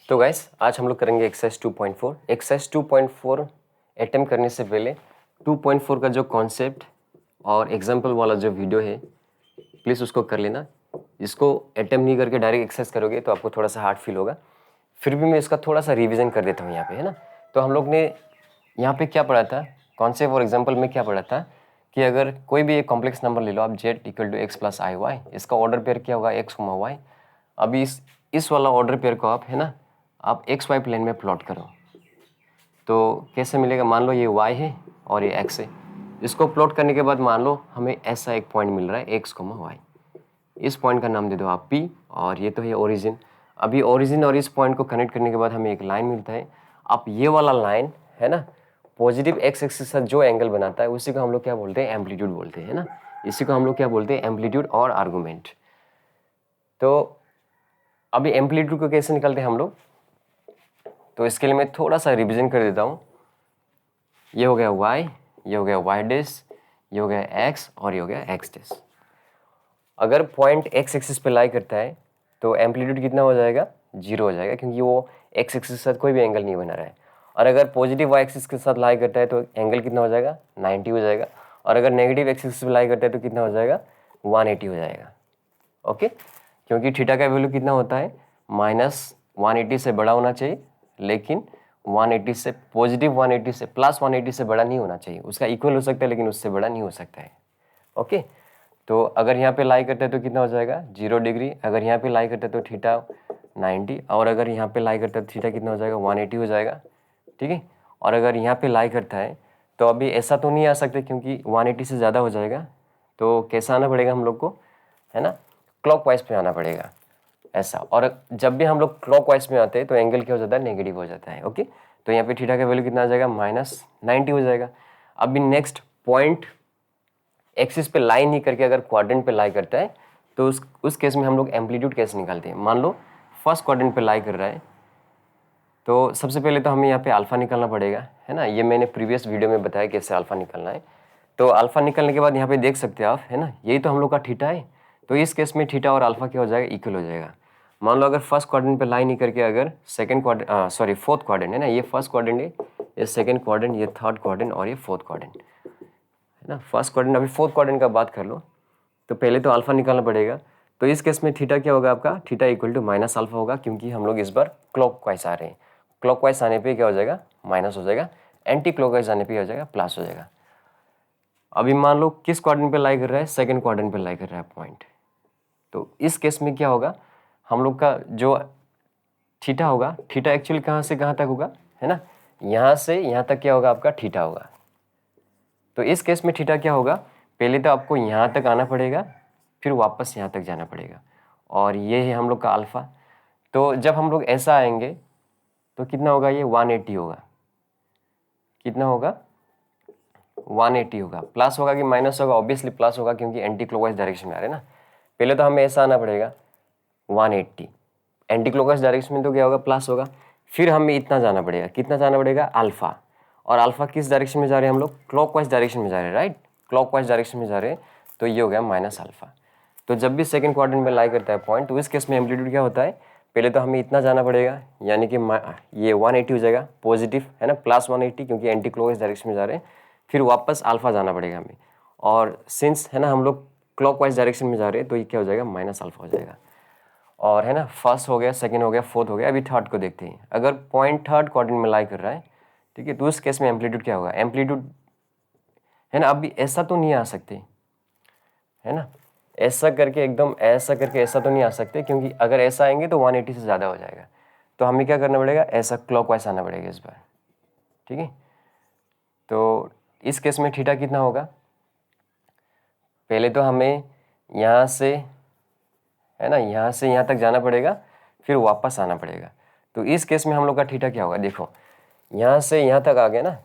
तो गाइस आज हम लोग करेंगे एक्सरसाइज 2.4। एक्सरसाइज 2.4 अटेम्प्ट करने से पहले 2.4 का जो कॉन्सेप्ट और एग्जाम्पल वाला जो वीडियो है प्लीज़ उसको कर लेना। इसको अटेम्प्ट नहीं करके डायरेक्ट एक्सरसाइज करोगे तो आपको थोड़ा सा हार्ड फील होगा। फिर भी मैं इसका थोड़ा सा रिविजन कर देता हूँ यहाँ पे, है ना। तो हम लोग ने यहाँ पे क्या पढ़ा था, कॉन्सेप्ट और एग्जाम्पल में क्या पढ़ा था कि अगर कोई भी एक कॉम्प्लेक्स नंबर ले लो आप z equal to x plus i y, इसका ऑर्डर पेयर क्या होगा एक्स वाई। अभी इस वाला ऑर्डर पेयर को आप, है ना, आप एक्स वाई प्लेन में प्लॉट करो तो कैसे मिलेगा। मान लो ये y है और ये x है। इसको प्लॉट करने के बाद मान लो हमें ऐसा एक पॉइंट मिल रहा है x, y। इस पॉइंट का नाम दे दो आप P और ये तो है ओरिजिन। अभी ओरिजिन और इस पॉइंट को कनेक्ट करने के बाद हमें एक लाइन मिलता है। आप ये वाला लाइन, है ना, पॉजिटिव x एक्सिस के साथ जो एंगल बनाता है उसी को हम लोग क्या बोलते हैं, एम्पलीट्यूड बोलते हैं, है ना। इसी को हम लोग क्या बोलते हैं, एम्पलीट्यूड और आर्गुमेंट। तो अभी एम्पलीट्यूड को कैसे निकालते हैं हम लोग, तो इसके लिए मैं थोड़ा सा रिवीजन कर देता हूँ। ये हो गया y, ये हो गया y डैश, ये हो गया x और ये हो गया x डैश। अगर पॉइंट x एक्सिस पे लाई करता है तो एम्पलीट्यूड कितना हो जाएगा, 0 हो जाएगा, क्योंकि वो x एक्सिस के साथ कोई भी एंगल नहीं बना रहा है। और अगर पॉजिटिव y एक्सिस के साथ लाई करता है तो एंगल कितना हो जाएगा, 90 हो जाएगा। और अगर नेगेटिव एक्सिस पे लाई करता है तो कितना हो जाएगा, 180 हो जाएगा। ओके, क्योंकि थीटा का वैल्यू कितना होता है, -180 से बड़ा होना चाहिए, लेकिन 180 से पॉजिटिव 180 से प्लस 180 से बड़ा नहीं होना चाहिए। उसका इक्वल हो सकता है लेकिन उससे बड़ा नहीं हो सकता है। ओके, तो अगर यहाँ पे लाई करते हैं तो कितना हो जाएगा, 0 डिग्री। अगर यहाँ पे लाई करते हैं तो थीटा 90, और अगर यहाँ पे लाई करता है तो थीटा कितना हो जाएगा, 180 हो जाएगा। ठीक है, और अगर यहाँ पे लाई करता है तो अभी ऐसा तो नहीं आ सकते क्योंकि 180 से ज़्यादा हो जाएगा। तो कैसा आना पड़ेगा हम लोग को, है ना, क्लॉकवाइज पे आना पड़ेगा ऐसा। और जब भी हम लोग क्लॉकवाइज में आते हैं तो एंगल क्या हो जाता है, नेगेटिव हो जाता है। ओके, तो यहाँ पे थीटा का वैल्यू कितना आ जाएगा, -90 हो जाएगा। अभी नेक्स्ट पॉइंट एक्सिस पे लाई नहीं करके अगर क्वाड्रेंट पे लाई करता है तो उस केस में हम लोग एम्पलीट्यूड कैसे निकालते हैं। मान लो फर्स्ट क्वाड्रेंट पे लाई कर रहा है तो सबसे पहले तो हमें यहाँ पे अल्फा निकालना पड़ेगा, है ना। ये मैंने प्रीवियस वीडियो में बताया कैसे अल्फा निकालना है। तो अल्फा निकालने के बाद यहाँ पे देख सकते हैं आप, है ना, यही तो हम लोग का थीटा है। तो इस केस में थीटा और अल्फा क्या हो जाएगा, इक्वल हो जाएगा। मान लो अगर फर्स्ट क्वाड्रेंट पे लाई नहीं करके अगर फोर्थ क्वाड्रेंट, है ना, ये फर्स्ट क्वाड्रेंट है, ये सेकंड क्वाड्रेंट, ये थर्ड क्वाड्रेंट और ये फोर्थ क्वाड्रेंट, है ना। फर्स्ट क्वाड्रेंट, अभी फोर्थ क्वाड्रेंट का बात कर लो तो पहले तो अल्फा निकालना पड़ेगा। तो इस केस में थीटा क्या होगा आपका, theta equal to minus alpha होगा, क्योंकि हम लोग इस बार क्लॉकवाइज आ रहे हैं। क्लॉकवाइज आने पे क्या हो जाएगा, माइनस हो जाएगा। एंटी क्लॉकवाइज आने पे क्या हो जाएगा, प्लस हो जाएगा। अभी मान लो किस क्वाड्रेंट पे लाई कर रहा है, सेकंड क्वाड्रेंट पे लाई कर रहा है पॉइंट। तो इस केस में क्या होगा, हम लोग का जो थीटा होगा, थीटा एक्चुअली कहाँ से कहाँ तक होगा, है ना, यहाँ से यहाँ तक क्या होगा आपका थीटा होगा। तो इस केस में थीटा क्या होगा, पहले तो आपको यहाँ तक आना पड़ेगा, फिर वापस यहाँ तक जाना पड़ेगा, और ये है हम लोग का अल्फा। तो जब हम लोग ऐसा आएंगे तो कितना होगा, ये 180 होगा। कितना होगा, 180 होगा। प्लस होगा कि माइनस होगा, ऑब्वियसली प्लस होगा क्योंकि एंटी क्लॉकवाइज डायरेक्शन में आ रहे हैं ना। पहले तो हमें ऐसा आना पड़ेगा 180, एंटी क्लॉकवाइज डायरेक्शन में तो क्या होगा, प्लस होगा। फिर हमें इतना जाना पड़ेगा, कितना जाना पड़ेगा, अल्फा। और अल्फा किस डायरेक्शन में जा रहे हैं हम लोग, क्लॉकवाइज डायरेक्शन में जा रहे हैं, राइट, क्लॉकवाइज डायरेक्शन में जा रहे हैं। तो ये हो गया माइनस अल्फा। तो जब भी सेकंड क्वाड्रेंट में लाई करता है पॉइंट तो इस केस में एम्पलीट्यूड क्या होता है, पहले तो हमें इतना जाना पड़ेगा, यानी कि ये 180 हो जाएगा पॉजिटिव, है ना, प्लस 180 क्योंकि एंटी क्लॉकवाइज डायरेक्शन में जा रहे हैं। फिर वापस अल्फा जाना पड़ेगा हमें, और सिंस, है ना, हम लोग क्लॉकवाइज डायरेक्शन में जा रहे हैं तो ये क्या हो जाएगा, माइनस अल्फा हो जाएगा। और, है ना, फर्स्ट हो गया, सेकंड हो गया, फोर्थ हो गया। अभी थर्ड को देखते हैं। अगर पॉइंट थर्ड क्वाड्रेंट में लाई कर रहा है, ठीक है, तो उस केस में एम्पलीट्यूड क्या होगा, एम्पलीट्यूड, है ना, अभी ऐसा तो नहीं आ सकते, है ना, ऐसा करके एकदम ऐसा करके ऐसा तो नहीं आ सकते, क्योंकि अगर ऐसा आएंगे तो 180 से ज़्यादा हो जाएगा। तो हमें क्या करना पड़ेगा, ऐसा क्लॉकवाइज आना पड़ेगा इस बार। ठीक है, तो इस केस में थीटा कितना होगा, पहले तो हमें यहाँ से, है ना, यहाँ से यहाँ तक जाना पड़ेगा, फिर वापस आना पड़ेगा। तो इस केस में हम लोग का थीटा क्या होगा, देखो यहाँ से यहाँ तक आ गया ना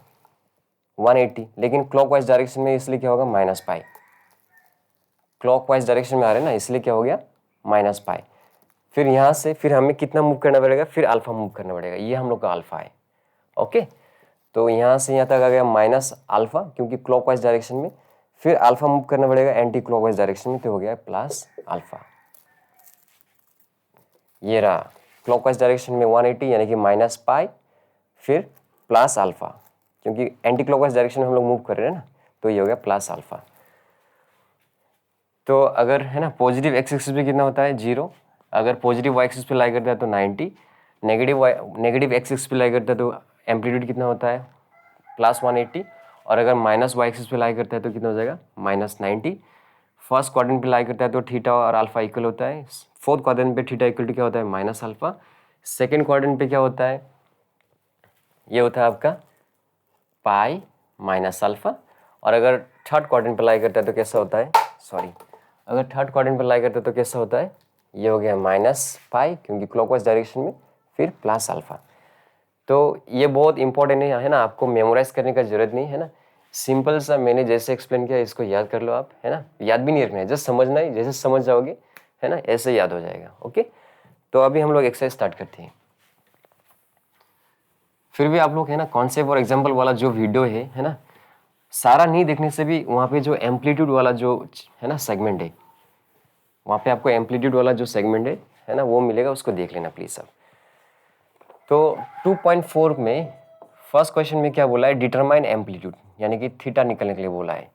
180, लेकिन क्लॉकवाइज डायरेक्शन में इसलिए क्या होगा, माइनस पाई। क्लॉकवाइज डायरेक्शन में आ रहे हैं ना, इसलिए क्या हो गया, माइनस पाई। फिर यहाँ से फिर हमें कितना मूव करना पड़ेगा, फिर अल्फा मूव करना पड़ेगा। ये हम लोग का अल्फा है। ओके, तो यहाँ से यहाँ तक आ गया माइनस अल्फा क्योंकि क्लॉकवाइज डायरेक्शन में, फिर अल्फा मूव करना पड़ेगा एंटी क्लॉकवाइज डायरेक्शन में, तो हो गया प्लस अल्फा। ये रहा क्लॉकवाइज डायरेक्शन में 180 यानी कि माइनस पाई फिर प्लस अल्फा, क्योंकि एंटी क्लॉकवाइज डायरेक्शन में हम लोग मूव कर रहे हैं ना, तो ये हो गया प्लस अल्फा। तो अगर है ना पॉजिटिव एक्स एक्सिस पे कितना होता है 0, अगर पॉजिटिव वाई एक्सिस पे लाई करता है तो 90, नेगेटिव एक्स एक्सिस पे लाई करता है तो एम्पलीट्यूड कितना होता है प्लस 180, और अगर माइनस वाई एक्सिस पे लाई करता है तो कितना हो जाएगा माइनस 90। फर्स्ट क्वाड्रेंट पे लाई करता है तो थीटा और अल्फा इक्वल होता है, फोर्थ क्वाड्रेंट पे थीटा इक्वल टू क्या होता है माइनस अल्फा, सेकेंड क्वाड्रेंट पे क्या होता है ये होता है आपका पाई माइनस अल्फा, और अगर थर्ड क्वाड्रेंट पे लाई करता है तो कैसा होता है अगर थर्ड क्वाड्रेंट पे लाई करते हैं तो कैसा होता है ये हो गया माइनस पाई, क्योंकि क्लॉकवाइज डायरेक्शन में, फिर प्लस अल्फा। तो ये बहुत इंपॉर्टेंट है ना, आपको मेमोराइज करने का जरूरत नहीं है ना, सिंपल सा मैंने जैसे एक्सप्लेन किया इसको याद कर लो आप, है ना, याद भी नहीं रखना है, जस्ट समझना है, जैसे समझ जाओगे है ना ऐसे याद हो जाएगा। ओके, तो अभी हम लोग एक्सरसाइज स्टार्ट करते हैं। फिर भी आप लोग है ना कॉन्सेप्ट और एग्जाम्पल वाला जो वीडियो है ना, सारा नहीं देखने से भी वहाँ पे जो एम्पलीट्यूड वाला जो है ना सेगमेंट है, वहाँ पे आपको एम्पलीट्यूड वाला जो सेगमेंट है ना वो मिलेगा, उसको देख लेना प्लीज सब। तो 2.4 में फर्स्ट क्वेश्चन में क्या बोला है डिटरमाइन एम्पलीट्यूड, यानी कि थीटा निकलने के लिए बोला है।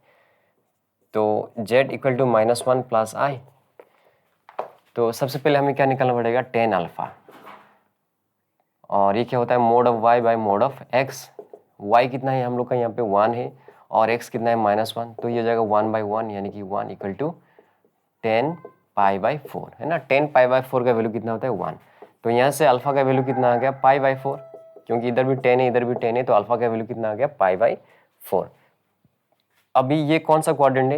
तो z इक्वल टू -1 प्लस आई, तो सबसे पहले हमें क्या निकालना पड़ेगा टेन अल्फा, और ये क्या होता है mod of y by mod of x, y कितना है हम लोग का यहाँ पे 1 है और x कितना है -1, तो ये हो जाएगा 1/1 यानी कि 1 इक्वल टू 10 पाई बाई 4, है ना। 10 पाई बाई 4 का वैल्यू कितना होता है 1, तो यहाँ से अल्फा का वैल्यू कितना आ गया पाई बाई 4, क्योंकि इधर भी 10 है इधर भी 10 है, तो अल्फा का वैल्यू कितना आ गया पाई बाई 4। अभी ये कौन सा क्वाड्रेंट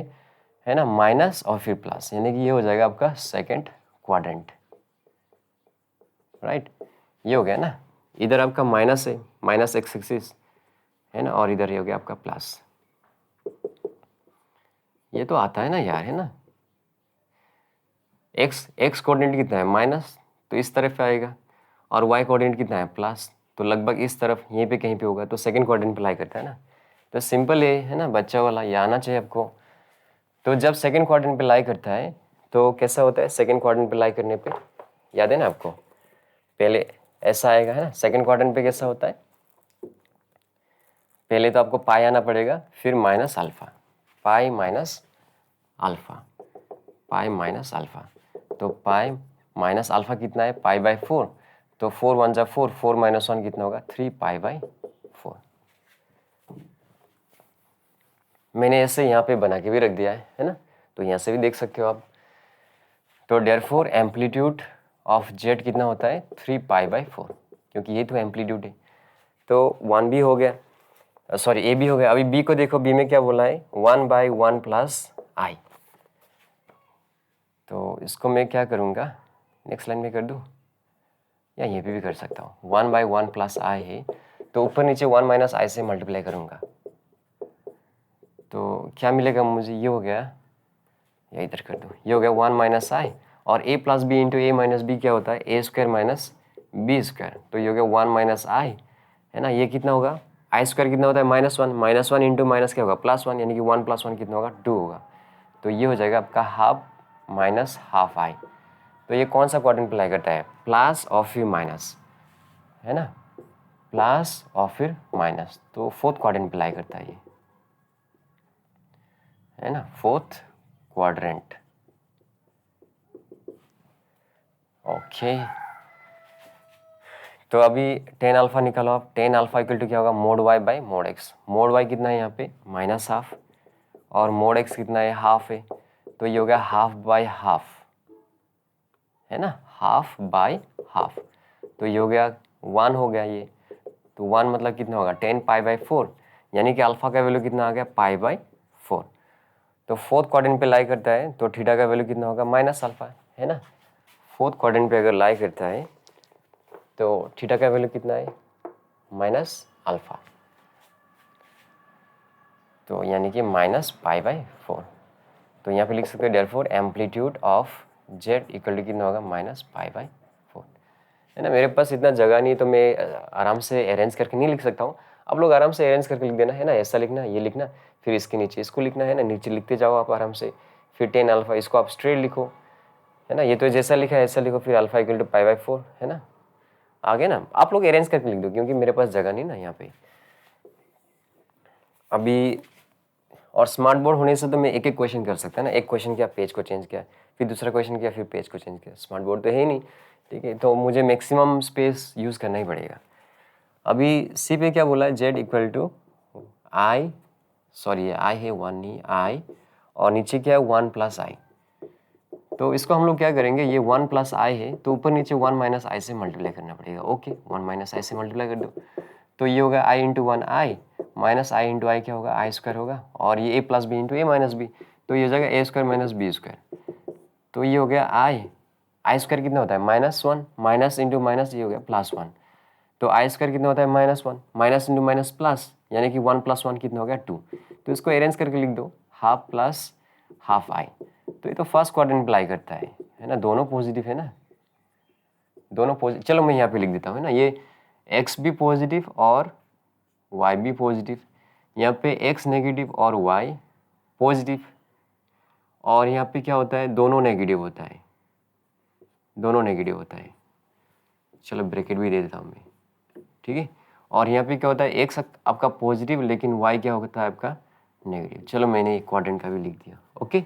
है ना माइनस और फिर प्लस, यानी कि ये हो जाएगा आपका सेकेंड क्वाड्रेंट, राइट। ये हो गया ना, इधर आपका माइनस है माइनस एक्स एक्सिस है ना, और इधर ये हो गया आपका प्लस। ये तो आता है ना यार, है ना। एक्स कोऑर्डिनेट कितना है माइनस, तो इस तरफ आएगा, और वाई कोऑर्डिनेट कितना है प्लस, तो लगभग इस तरफ यहीं पे कहीं पे होगा, तो सेकंड क्वाड्रेंट पे लाई करता है ना। तो सिंपल है ना बच्चा वाला, ये आना चाहिए आपको। तो जब सेकंड क्वाड्रेंट पे लाई करता है तो कैसा होता है सेकंड क्वाड्रेंट पे लाई करने पे, याद है ना आपको, पहले ऐसा आएगा है ना। सेकंड क्वाड्रेंट पे कैसा होता है, पहले तो आपको पाई आना पड़ेगा, फिर minus alpha, pi minus alpha, pi minus alpha, तो पाई माइनस अल्फा कितना है पाई बाई 4, तो 4 1 जा 4, 4 माइनस 1 कितना होगा 3 पाई बाई 4। मैंने ऐसे यहाँ पे बना के भी रख दिया है ना, तो यहाँ से भी देख सकते हो आप। तो देयरफॉर एम्पलीट्यूड ऑफ जेड कितना होता है 3 पाई बाई 4, क्योंकि ये तो एम्पलीट्यूड है। तो 1 भी हो गया, सॉरी ए भी हो गया। अभी बी को देखो, बी में क्या बोला है 1/1 प्लस आई, तो इसको मैं क्या करूँगा नेक्स्ट लाइन में कर दूँ या यहीं पे भी कर सकता हूँ। 1/1 प्लस आई है, तो ऊपर नीचे 1 माइनस आई से मल्टीप्लाई करूँगा, तो क्या मिलेगा मुझे, ये हो गया, या इधर कर दूँ, ये हो गया 1 माइनस आई, और a plus b into a minus b क्या होता है a square minus b square, तो ये हो गया 1 माइनस आई, है ना। ये कितना होगा आई स्क्वायर कितना होता है -1, -1 इंटू माइनस क्या होगा +1, यानी कि 1 + 1 कितना होगा 2 होगा, तो ये हो जाएगा आपका हाफ माइनस हाफ आई। तो ये कौन सा क्वाड्रेंट अप्लाई करता है प्लस और फिर माइनस, है ना, प्लस और फिर माइनस, तो फोर्थ क्वाड्रेंट अप्लाई करता है ये, है ना, फोर्थ क्वाड्रेंट। ओके, तो अभी 10 अल्फा निकालो आप, 10 अल्फा इक्वल टू क्या होगा mod y by mod x, mod y कितना है यहाँ पे -हाफ, और मोड एक्स कितना है हाफ है, तो ये हो गया हाफ बाई हाफ, है ना, हाफ बाई हाफ, तो ये हो गया 1 हो गया ये, तो 1 मतलब कितना होगा 10 पाई बाई 4, यानी कि अल्फा का वैल्यू कितना आ गया पाई बाई 4। तो फोर्थ क्वाड्रेंट पे लाई करता है तो थीटा का वैल्यू कितना होगा माइनस अल्फा, है ना। फोर्थ क्वाड्रेंट पे अगर लाई करता है तो थीटा का वैल्यू कितना है माइनस अल्फा, तो यानी कि -पाई/4। तो यहाँ पे लिख सकते हो therefore amplitude of z equal to कितना होगा -पाई/4, है ना। मेरे पास इतना जगह नहीं तो मैं आराम से अरेंज करके नहीं लिख सकता हूँ, आप लोग आराम से अरेंज करके लिख देना, है ना। ऐसा लिखना, ये लिखना, फिर इसके नीचे इसको लिखना, है ना, नीचे लिखते जाओ आप आराम से, फिर 10 अल्फा इसको आप स्ट्रेट लिखो, है ना। ये तो जैसा लिखा है ऐसा लिखो, फिर अल्फा इक्वल टू पाई/4, है ना। आ गया ना। आप लोग अरेंज करके लिख दो क्योंकि मेरे पास जगह नहीं ना यहाँ पे अभी। और स्मार्ट बोर्ड होने से तो मैं एक एक क्वेश्चन कर सकता है ना, एक क्वेश्चन किया पेज को चेंज किया, फिर दूसरा क्वेश्चन किया फिर पेज को चेंज किया। स्मार्ट बोर्ड तो है ही नहीं, ठीक है, तो मुझे मैक्सिमम स्पेस यूज़ करना ही पड़ेगा। अभी सी पे क्या बोला है, z equal to i, sorry i है 1 नहीं आई, और नीचे क्या है 1 प्लस आई। तो इसको हम लोग क्या करेंगे, ये 1 प्लस आई है तो ऊपर नीचे 1 माइनस आई से मल्टीप्लाई करना पड़ेगा। ओके 1 माइनस आई से मल्टीप्लाई कर दो तो ये होगा आई इंटू 1 आई माइनस आई इंटू आई क्या होगा आई स्क्वायर होगा, और ये ए plus b into a minus b, तो ये हो जाएगा a square minus b square. तो ये हो गया आई स्क्वायर कितना होता है -1, माइनस इंटू माइनस ये हो गया +1, तो आई स्क्वायर कितना होता है -1, माइनस इंटू माइनस प्लस, यानी कि 1 + 1 कितना हो गया 2। तो इसको अरेंज करके लिख दो हाफ प्लस हाफ आई। तो ये तो फर्स्ट क्वाड्रेंट अप्लाई करता है ना, दोनों पॉजिटिव है ना, दोनों पॉजिटिव। चलो मैं यहाँ पे लिख देता हूँ ना, ये एक्स भी पॉजिटिव और वाई भी पॉजिटिव, यहाँ पे एक्स नेगेटिव और वाई पॉजिटिव, और यहाँ पे क्या होता है दोनों नेगेटिव होता है, दोनों नेगेटिव होता है। चलो ब्रैकेट भी दे देता हूँ मैं, ठीक है। और यहाँ पे क्या होता है एक्स आपका पॉजिटिव लेकिन वाई क्या होता है आपका नेगेटिव। चलो मैंने एक क्वाड्रेंट का भी लिख दिया। ओके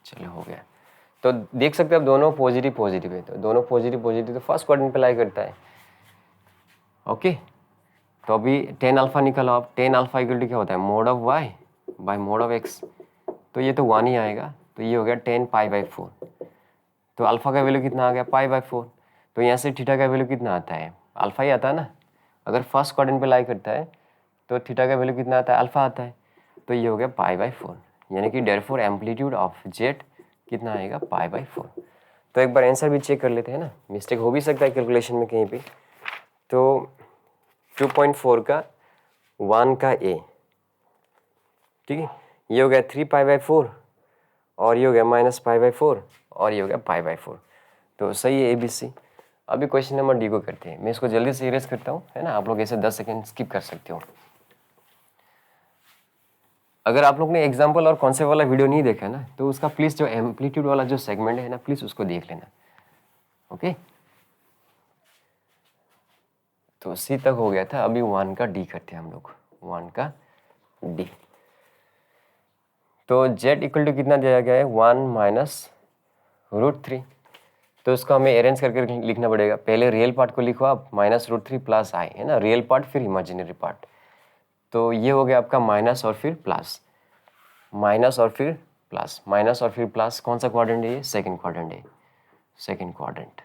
चलो हो गया। तो देख सकते हैं अब दोनों पॉजिटिव पॉजिटिव है, तो दोनों पॉजिटिव पॉजिटिव तो फर्स्ट क्वाड्रेंट पे लाई करता है। ओके तो अभी टेन अल्फा निकालो आप, टेन अल्फा इक्वल टू क्या होता है mod of y by mod of x, तो ये तो 1 ही आएगा, तो ये हो गया 10 π/4। तो अल्फा का वैल्यू कितना आ गया π/4, तो यहाँ से थीटा का वैल्यू कितना आता है अल्फा ही आता है ना। अगर फर्स्ट क्वाड्रेंट पे लाई करता है तो थीटा का वैल्यू कितना आता है अल्फा आता है, तो ये हो गया π/4, यानी कि देयरफॉर एम्पलीट्यूड ऑफ जेट कितना आएगा π/4। तो एक बार आंसर भी चेक कर लेते हैं ना, मिस्टेक हो भी सकता है कैलकुलेशन में कहीं पे। तो 2.4 का 1 का ए, ठीक है, ये हो गया 3 π/4 और ये हो गया -π/4 और ये हो गया π/4। तो सही है ABC। अभी क्वेश्चन नंबर डी को करते हैं, मैं इसको जल्दी से इरेज करता हूँ है ना, आप लोग ऐसे 10 सेकेंड स्किप कर सकते हो। अगर आप लोग ने एग्जाम्पल और कॉन्सेप्ट वाला वीडियो नहीं देखा है ना, तो उसका प्लीज़ जो एम्पलीट्यूड वाला जो सेगमेंट है ना, प्लीज़ उसको देख लेना। ओके तो सी तक हो गया था, अभी 1 का डी करते हैं हम लोग, 1 का डी। तो z इक्वल टू कितना दिया गया है 1 - √3, तो इसको हमें अरेंज करके लिखना पड़ेगा। पहले रियल पार्ट को लिखो आप -√3 प्लस आई, है ना, रियल पार्ट फिर इमेजिनरी पार्ट। तो ये हो गया आपका माइनस और फिर प्लस, माइनस और फिर प्लस, माइनस और फिर प्लस। कौन सा क्वाड्रेंट है ये, सेकंड क्वाड्रेंट है, सेकंड क्वाड्रेंट।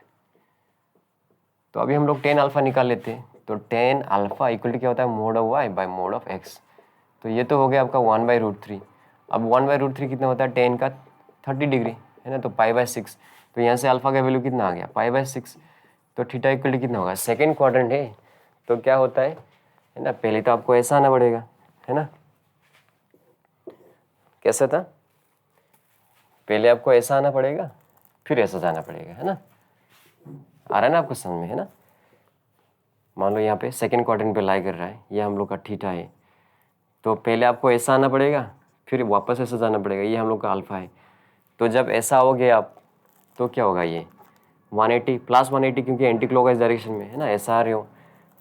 तो अभी हम लोग 10 अल्फा निकाल लेते हैं, तो 10 अल्फा इक्वल टू क्या होता है mod of y by mod of x. तो ये तो हो गया आपका 1/√3। अब 1/√3 कितना होता है 10 का 30 डिग्री, है ना, तो π/6। तो यहाँ से अल्फा का वैल्यू कितना आ गया π/6। तो थीटा इक्वल टू कितना होगा, सेकंड क्वाड्रेंट है तो क्या होता है ना, पहले तो आपको ऐसा आना पड़ेगा, है ना, कैसा था, पहले आपको ऐसा आना पड़ेगा फिर ऐसा जाना पड़ेगा, है ना, आ रहा है ना आपको समझ में, है ना। मान लो यहाँ पे सेकंड क्वाड्रेंट पे लाई कर रहा है, ये हम लोग का थीटा है, तो पहले आपको ऐसा आना पड़ेगा फिर वापस ऐसा जाना पड़ेगा, ये हम लोग का अल्फा है। तो जब ऐसा हो गया आप तो क्या होगा ये 180 प्लस 180, क्योंकि एंटी क्लॉकवाइज डायरेक्शन में है ना, ऐसा आ रहे हो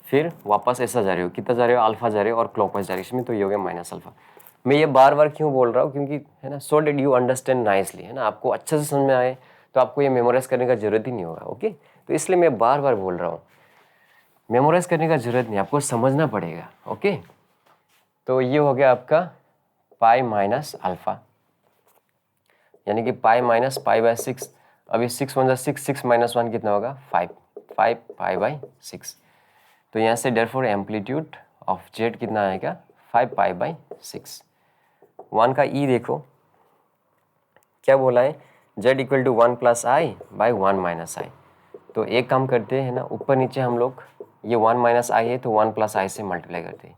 फिर वापस ऐसा जा रहे हो, कितना जा रहे हो अल्फा जा रहे हो और क्लॉकवाइज डायरेक्शन में, तो ये हो गया माइनस अल्फा। मैं ये बार बार क्यों बोल रहा हूँ, क्योंकि है ना सो डेट यू अंडरस्टैंड नाइसली, है ना, आपको अच्छे से समझ में आए तो आपको ये मेमोराइज करने का जरूरत ही नहीं होगा। ओके तो इसलिए मैं बार बार बोल रहा हूँ, मेमोराइज करने का जरूरत नहीं, आपको समझना पड़ेगा। ओके तो ये हो गया आपका पाई माइनस अल्फा, यानी कि पाई माइनस π/6। अभी 6 1 6, 6 - 1 कितना होगा 5, 5 π/6। तो यहाँ से देयरफॉर एम्पलीट्यूड ऑफ जेड कितना आएगा 5 π/6। 1 का ई देखो क्या बोला है, z equal to 1 + i by 1 - i. तो एक काम करते हैं ना, ऊपर नीचे हम लोग ये 1 - आई है तो 1 + आई से मल्टीप्लाई करते हैं,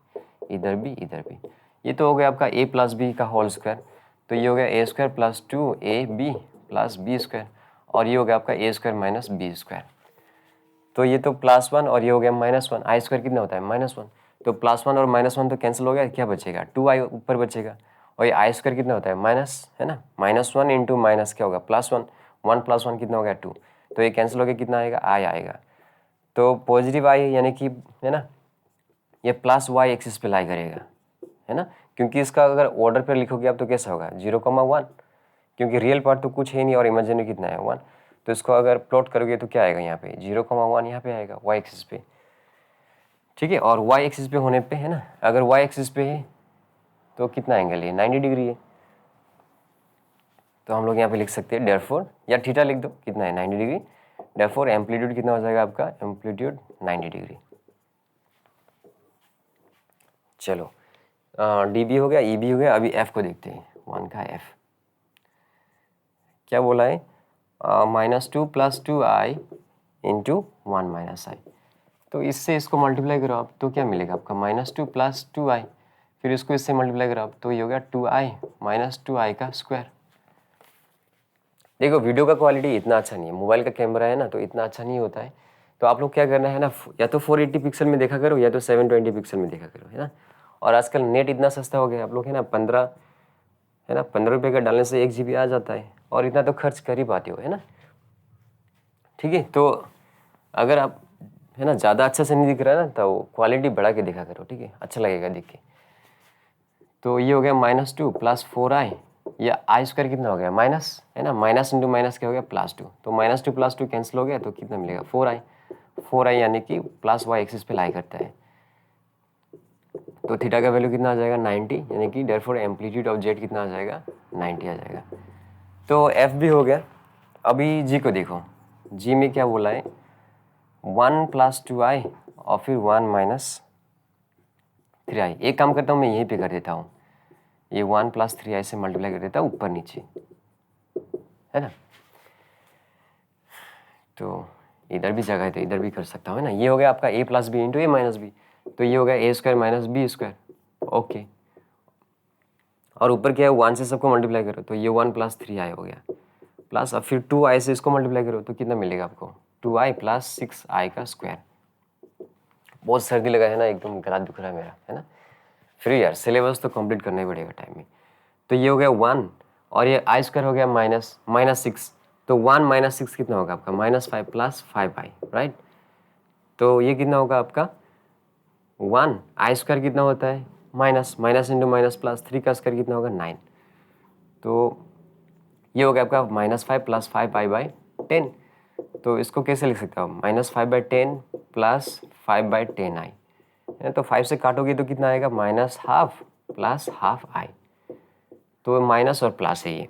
इधर भी इधर भी। ये तो हो गया आपका a + b का होल स्क्वायर, तो ये हो गया a² + 2ab + b², और ये हो गया आपका a² - b²। तो ये तो +1 और ये हो गया -1, i² कितना होता है -1, तो +1 और -1 तो कैंसिल हो गया, क्या बचेगा 2i ऊपर बचेगा, और ये i² कितना होता है माइनस, है ना, -1 × माइनस क्या होगा +1, 1 + 1 कितना हो गया 2, तो ये कैंसिल होकर कितना आएगा, आई आएगा। तो पॉजिटिव आई यानी कि है ना, ये प्लस वाई एक्सिस पे लाई करेगा, है ना, क्योंकि इसका अगर ऑर्डर पर लिखोगे आप तो कैसा होगा 0,1, क्योंकि रियल पार्ट तो कुछ है नहीं और इमेजिनरी कितना है 1। तो इसको अगर प्लॉट करोगे तो क्या आएगा यहाँ पे 0,1 यहाँ पे आएगा वाई एक्सिस पे, ठीक है। और वाई एक्सिस पे होने पे है ना, अगर वाई एक्सिस पे है तो कितना एंगल है 90 डिग्री है। तो हम लोग यहाँ पे लिख सकते हैं देयरफॉर, या थीटा लिख दो, कितना है 90 डिग्री। देयरफॉर एम्पलीट्यूड कितना हो जाएगा आपका, एम्पलीट्यूड 90 डिग्री। चलो डी बी हो गया, ई बी हो गया, अभी एफ को देखते हैं। 1 का एफ क्या बोला है, -2 + 2i इंटू 1 - i। तो इससे इसको मल्टीप्लाई करो आप तो क्या मिलेगा आपका -2 + 2i, फिर इसको इससे मल्टीप्लाई करो आप तो ये हो गया 2i - 2i का स्क्वायर। देखो वीडियो का क्वालिटी इतना अच्छा नहीं है, मोबाइल का कैमरा है ना तो इतना अच्छा नहीं होता है। तो आप लोग क्या करना है ना, या तो 480 पिक्सल में देखा करो या तो 720 पिक्सल में देखा करो, है ना। और आजकल नेट इतना सस्ता हो गया, आप लोग है ना 15 रुपये का डालने से 1 GB आ जाता है, और इतना तो खर्च कर ही पाते हो, है ना, ठीक है। तो अगर आप है ना ज़्यादा अच्छा से नहीं दिख रहा है ना तो क्वालिटी बढ़ा के देखा करो, ठीक है, अच्छा लगेगा देख के। तो ये हो गया -2 + 4i, या आई स्क्वायर कितना हो गया माइनस, है ना, माइनस इंटू माइनस क्या हो गया +2, तो -2 + 2 कैंसिल हो गया तो कितना मिलेगा 4i यानी कि प्लस वाई एक्सिस पे लाई करता है। तो थीटा का वैल्यू कितना आ जाएगा 90, यानी कि देयरफॉर एम्पलीट्यूड ऑफ जेट कितना आ जाएगा 90 आ जाएगा। तो एफ भी हो गया। अभी जी को देखो, जी में क्या बोला है 1 + 2i और फिर 1 - 3i। एक काम करता हूँ मैं यहीं पे कर देता हूँ, ये 1 + 3i से मल्टीप्लाई कर देता हूँ ऊपर नीचे, है ना। तो इधर भी जगह है तो इधर भी कर सकता हूँ, है ना। ये हो गया आपका a + b into a - b, तो ये हो गया a² - b², ओके। और ऊपर क्या है 1 से सबको मल्टीप्लाई करो तो ये 1 + 3i हो गया, प्लस अब फिर 2i से इसको मल्टीप्लाई करो तो कितना मिलेगा आपको 2i + 6i का स्क्वायर। बहुत सर्दी लगा है ना, एकदम गला दुख रहा है मेरा, है ना। फिर यार सिलेबस तो कंप्लीट करना ही पड़ेगा टाइम में। तो ये हो गया 1 और ये i² हो गया -6, तो 1 - 6 कितना होगा आपका -5 + 5i, राइट। तो ये कितना होगा आपका 1, i² कितना होता है माइनस इंटू माइनस प्लस 3 का स्क्वायर कितना होगा 9। तो ये हो गया आपका -5 + 5i/10। तो इसको कैसे लिख सकता हूँ -5/10 + 5/10i, तो 5 से काटोगे तो कितना आएगा -12 + ½ i। तो माइनस और प्लस है, ये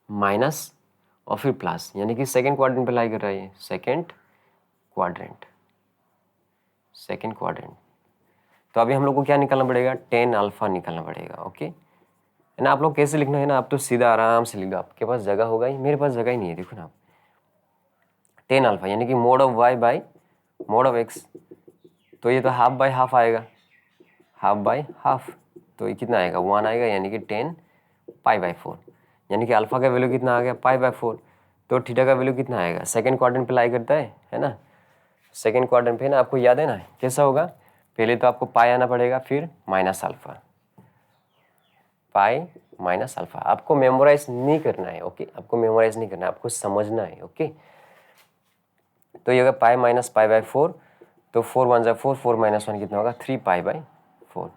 माइनस और फिर प्लस, यानी कि सेकंड क्वाड्रेंट पे लाई कर रहा है ये, सेकंड क्वाड्रेंट। तो अभी हम लोग को क्या निकालना पड़ेगा 10 अल्फा निकालना पड़ेगा, ओके, है ना। आप लोग कैसे लिखना है ना, आप तो सीधा आराम से लिख दो, आपके पास जगह होगा ही, मेरे पास जगह ही नहीं है, देखो ना आप। 10 अल्फा यानी कि mod of y by mod of x, तो ये तो ½ आएगा, ½ तो ये कितना आएगा 1 आएगा, यानी कि 10 π/4, यानी कि अल्फा का वैल्यू कितना आ गया π/4। तो थीटा का वैल्यू कितना आएगा, सेकंड क्वाड्रेंट पे लाई करता है ना, सेकंड क्वाड्रेंट पे ना, आपको याद है ना कैसा होगा, पहले तो आपको पाई आना पड़ेगा, फिर -α, पाई -α। आपको मेमोराइज नहीं करना है, ओके, आपको मेमोराइज नहीं करना है, आपको समझना है, ओके। तो ये होगा पाई - π/4, तो 4 × 1 = 4, 4 - 1 कितना होगा 3 π/4।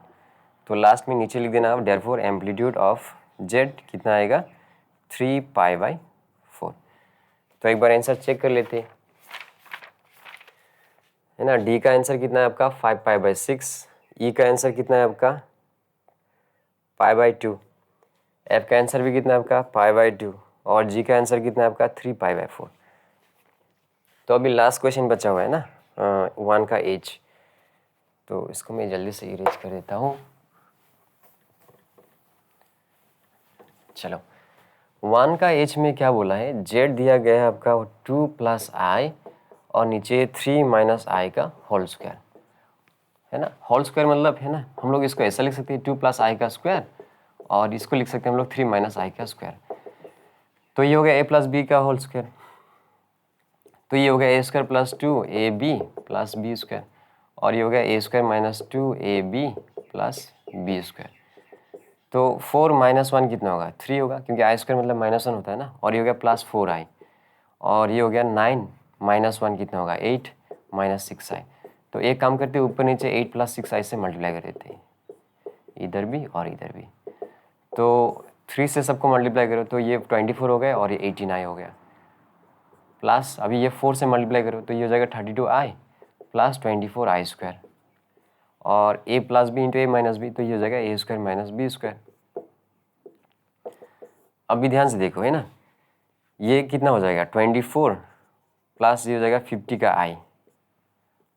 तो लास्ट में नीचे लिख देना आप देयरफॉर एम्पलीट्यूड ऑफ जेड कितना आएगा 3 π/4। तो एक बार आंसर चेक कर लेते हैं, है ना। डी का आंसर कितना है आपका 5 π/6, ई का आंसर कितना है आपका π/2, एफ का आंसर भी कितना है आपका π/2, और जी का आंसर कितना है आपका 3 π/4। तो अभी लास्ट क्वेश्चन बचा हुआ है ना 1 का एज, तो इसको मैं जल्दी से इरेज कर देता हूँ। चलो 1 का एज में क्या बोला है, जेड दिया गया है आपका 2 + i और नीचे 3 - i का होल स्क्वायर, है ना। होल स्क्वायर मतलब है ना, हम लोग इसको ऐसा लिख सकते हैं 2 + i का स्क्वायर, और इसको लिख सकते हैं हम लोग 3 - i का स्क्वायर। तो ये हो गया a + b का होल स्क्वायर, तो ये हो गया a² + 2ab + b², और ये हो गया a² - 2ab + b²। तो 4 - 1 कितना होगा 3 होगा, क्योंकि i² मतलब -1 होता है ना, और ये हो गया +4i, और ये हो गया 9 माइनस 1 कितना होगा 8 माइनस 6i। तो एक काम करते हैं ऊपर नीचे 8 प्लस 6i से मल्टीप्लाई कर देते हैं, इधर भी और इधर भी। तो 3 से सबको मल्टीप्लाई करो तो ये 24 हो गया और ये 89 हो गया, प्लस अभी ये 4 से मल्टीप्लाई करो तो ये हो जाएगा 32i प्लस 24i स्क्वायर, और a plus b into a minus b, तो ये हो जाएगा a square minus b square. अभी ध्यान से देखो है ना, ये कितना हो जाएगा 24 प्लस ये हो जाएगा 50 का i,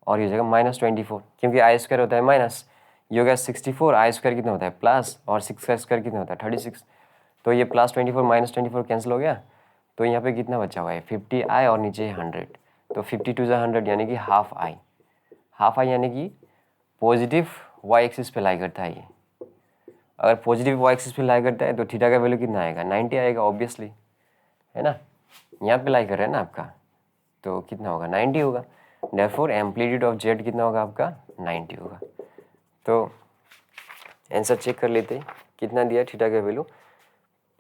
और ये हो जाएगा माइनस 24 क्योंकि आई स्क्वायर होता है माइनस, ये हो गया 64, आई स्क्वायर कितना होता है प्लस, और 6 का स्क्वायर कितना होता है 36, तो ये प्लस 24 माइनस 24 कैंसिल हो गया, तो यहाँ पे कितना बचा हुआ है 50i और नीचे 100, तो 50 टू 100 यानी कि हाफ आई यानी कि पॉजिटिव वाई एक्सिस पे लाई करता है ये। अगर पॉजिटिव वाई एक्सिस पे लाई करता है तो थीटा का वैल्यू कितना आएगा 90 आएगा ऑब्वियसली, है ना, यहाँ पे लाई कर रहा है ना आपका, तो कितना होगा 90 होगा। देयरफॉर एम्पलीट्यूड ऑफ जेड कितना होगा आपका 90 होगा। तो आंसर चेक कर लेते हैं कितना दिया थीटा का वैल्यू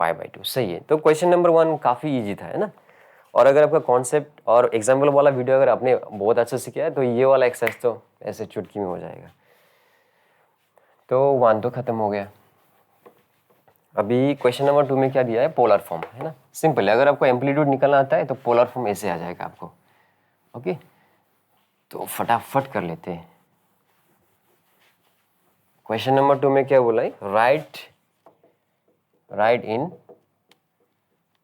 π/2, सही है। तो क्वेश्चन नंबर 1 काफ़ी इजी था, है ना। और अगर आपका कॉन्सेप्ट और एग्जाम्पल वाला वीडियो अगर आपने बहुत अच्छे से किया है तो ये वाला एक्सरसाइज तो ऐसे चुटकी में हो जाएगा। तो 1 तो खत्म हो गया। अभी क्वेश्चन नंबर 2 में क्या दिया है, पोलर फॉर्म, है ना। सिंपल है, अगर आपको एम्पलीट्यूड निकालना आता है तो पोलर फॉर्म ऐसे आ जाएगा आपको। ओके, तो फटाफट कर लेते हैं। क्वेश्चन नंबर 2 में क्या बोला है, राइट इन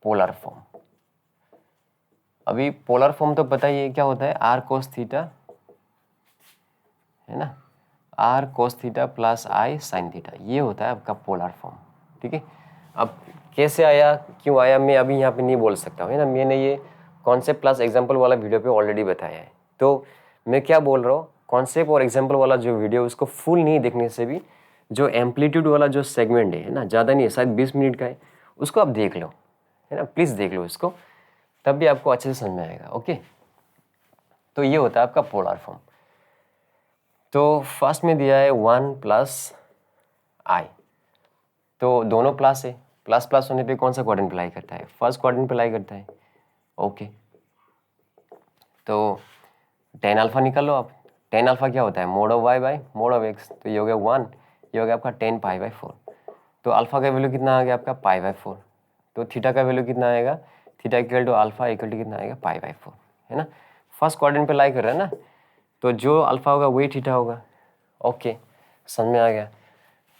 पोलर फॉर्म। अभी पोलर फॉर्म तो पता ही है क्या होता है, आर कोस थीटा, है ना, r cos theta plus i sine theta, ये होता है आपका पोलर फॉर्म। ठीक है, अब कैसे आया क्यों आया मैं अभी यहाँ पे नहीं बोल सकता हूँ, है ना। मैंने ये कॉन्सेप्ट प्लस एग्जाम्पल वाला वीडियो पे ऑलरेडी बताया है। तो मैं क्या बोल रहा हूँ, कॉन्सेप्ट और एग्जाम्पल वाला जो वीडियो उसको फुल नहीं देखने से भी जो एम्पलीट्यूड वाला जो सेगमेंट है ना, ज़्यादा नहीं है, शायद 20 मिनट का है, उसको आप देख लो, है ना, प्लीज़ देख लो इसको, तब भी आपको अच्छे से समझ में आएगा। ओके, तो ये होता है आपका पोलर फॉर्म। तो फर्स्ट में दिया है 1 प्लस आई, तो दोनों प्लस है, प्लस प्लस होने पे कौन सा क्वाड्रेंट पे लाई करता है, फर्स्ट क्वाड्रेंट पे लाई करता है। ओके, तो टेन अल्फा निकाल लो आप। टेन अल्फा क्या होता है, mod of y by mod of x, तो ये हो गया 1, ये हो गया आपका 10 π/4। तो अल्फा का वैल्यू कितना आ गया आपका π/4, तो थीटा का वैल्यू कितना आएगा, theta equal to alpha equal to कितना आएगा π/4, है ना। फर्स्ट क्वाड्रेंट पे लाई कर रहा है ना, तो जो अल्फा होगा वही थीटा होगा। ओके, समझ में आ गया।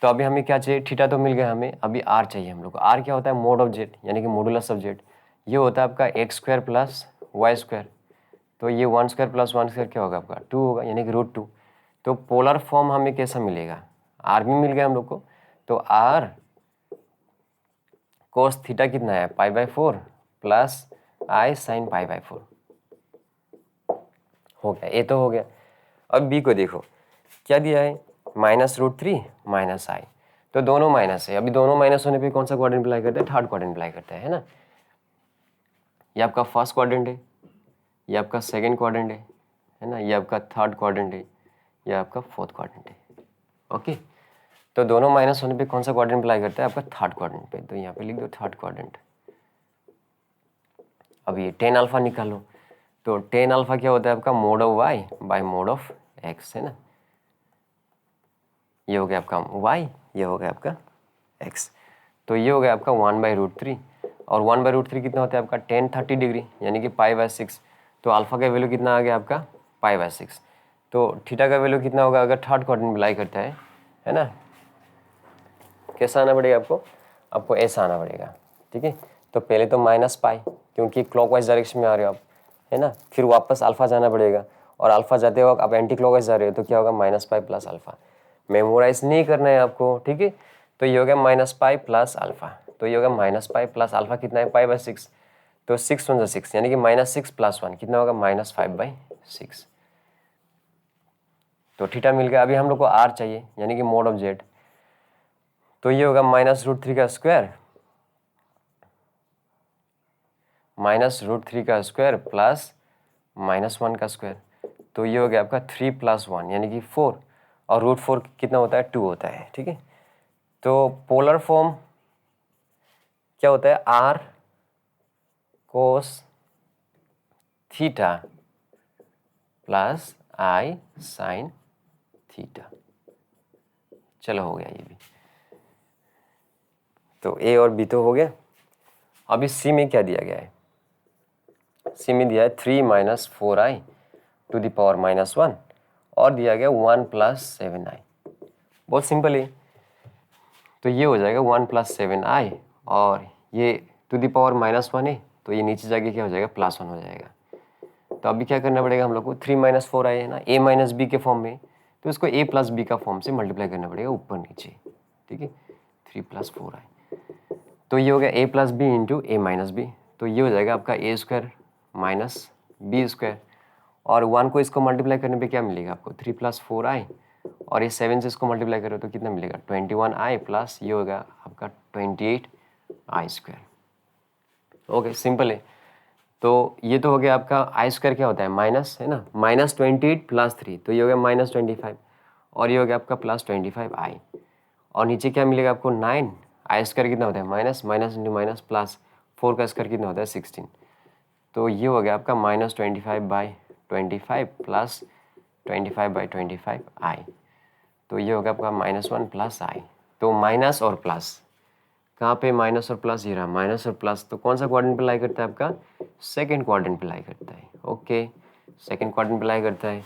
तो अभी हमें क्या चाहिए, थीटा तो मिल गया हमें, अभी आर चाहिए हम लोग को। आर क्या होता है, मोड ऑफ जेड यानी कि मॉडुलस ऑफ जेड, ये होता है आपका x square plus y square, तो ये 1 स्क्वायर प्लस 1 स्क्वायर क्या होगा आपका 2 होगा, यानी कि √2। तो पोलर फॉर्म हमें कैसा मिलेगा, आर भी मिल गया हम लोग को, तो आर कोस थीटा कितना है π/4 प्लस आई साइन π/4 हो गया, ये तो हो गया। अब बी को देखो क्या दिया है, -√3 माइनस आई, तो दोनों माइनस है। अभी दोनों माइनस होने पे कौन सा क्वाड्रेंट अप्लाई करता है, थर्ड क्वाड्रेंट अप्लाई करता है ना। ये आपका फर्स्ट क्वाड्रेंट है, ये आपका सेकंड क्वाड्रेंट है ना, ये आपका थर्ड क्वाड्रेंट है, ये आपका फोर्थ क्वाड्रेंट है। ओके, तो दोनों माइनस होने पे कौन सा क्वाड्रेंट अप्लाई करता है, आपका थर्ड क्वाड्रेंट पे, तो यहाँ पे लिख दो थर्ड क्वाड्रेंट। अब ये टेन अल्फा निकालो, तो टेन अल्फा क्या होता है आपका mod of y by mod of x, है ना। ये हो गया आपका y, ये हो गया आपका x, तो ये हो गया आपका 1/√3, और 1/√3 कितना होता है आपका 1030 डिग्री यानी कि π/6। तो अल्फा का वैल्यू कितना आ गया आपका π/6। तो थीटा का वैल्यू कितना होगा अगर थर्ड क्वाड्रेंट अप्लाई करता है ना, कैसा आना पड़ेगा आपको ऐसा आना पड़ेगा। ठीक है, तो पहले तो -π क्योंकि क्लॉकवाइज डायरेक्शन में आ रहे हो आप, है ना, फिर वापस अल्फा जाना पड़ेगा, और अल्फा जाते वक्त आप एंटी क्लॉकवाइज जा रहे हो तो क्या होगा -π प्लस अल्फा। मेमोराइज नहीं करना है आपको, ठीक है। तो ये हो गया -π प्लस अल्फा, तो ये हो गया -π प्लस अल्फा कितना है π/6, तो 6 1 6 यानी कि -6 + 1 कितना होगा -5/6। तो थीटा मिल गया। अभी हम लोग को आर चाहिए यानी कि मोड ऑफ जेड, तो ये होगा -√3 का स्क्वायर प्लस -1 का स्क्वायर, तो ये हो गया आपका 3 + 1 यानी कि 4, और √4 कितना होता है 2 होता है। ठीक है, तो पोलर फॉर्म क्या होता है, r cos theta plus i sine theta. चलो हो गया ये भी। तो ए और बी तो हो गया। अभी सी में क्या दिया गया है? सी में दिया है 3 minus 4i to the power -1 और दिया गया 1 प्लस 7i। बहुत सिंपल है। तो ये हो जाएगा 1 प्लस 7i और ये टू द पावर -1 है तो ये नीचे जाके क्या हो जाएगा +1 हो जाएगा। तो अभी क्या करना पड़ेगा हम लोग को, 3 माइनस 4i है ना, a माइनस बी के फॉर्म में, तो इसको a प्लस बी का फॉर्म से मल्टीप्लाई करना पड़ेगा ऊपर नीचे। ठीक है, 3 प्लस 4i, तो ये हो गया a plus b into a minus b. तो ये हो जाएगा आपका a square minus b square और 1 को इसको मल्टीप्लाई करने पे क्या मिलेगा आपको, 3 प्लस 4i और ये 7 से इसको मल्टीप्लाई करो तो कितना मिलेगा 21i प्लस ये होगा आपका 28i स्क्वायर। ओके, सिंपल है। तो ये तो हो गया आपका आई स्क्वायर क्या होता है माइनस, है ना, -28 प्लस 3 तो ये हो गया -25 और ये हो गया आपका +25i और नीचे क्या मिलेगा आपको 9। आई स्क्वायर कितना होता है minus minus into minus plus 4 का स्क्वायर कितना होता है 16। तो ये हो गया आपका -25/25 प्लस 25/25i। तो ये हो गया आपका -1 प्लस i। तो माइनस और प्लस कहाँ पे, माइनस और प्लस, ये रहा माइनस और प्लस। तो कौन सा क्वाड्रेंट पे लाई करता है आपका, सेकंड क्वाड्रेंट पे लाई करता है। ओके, सेकंड क्वाड्रेंट पे लाई करता है।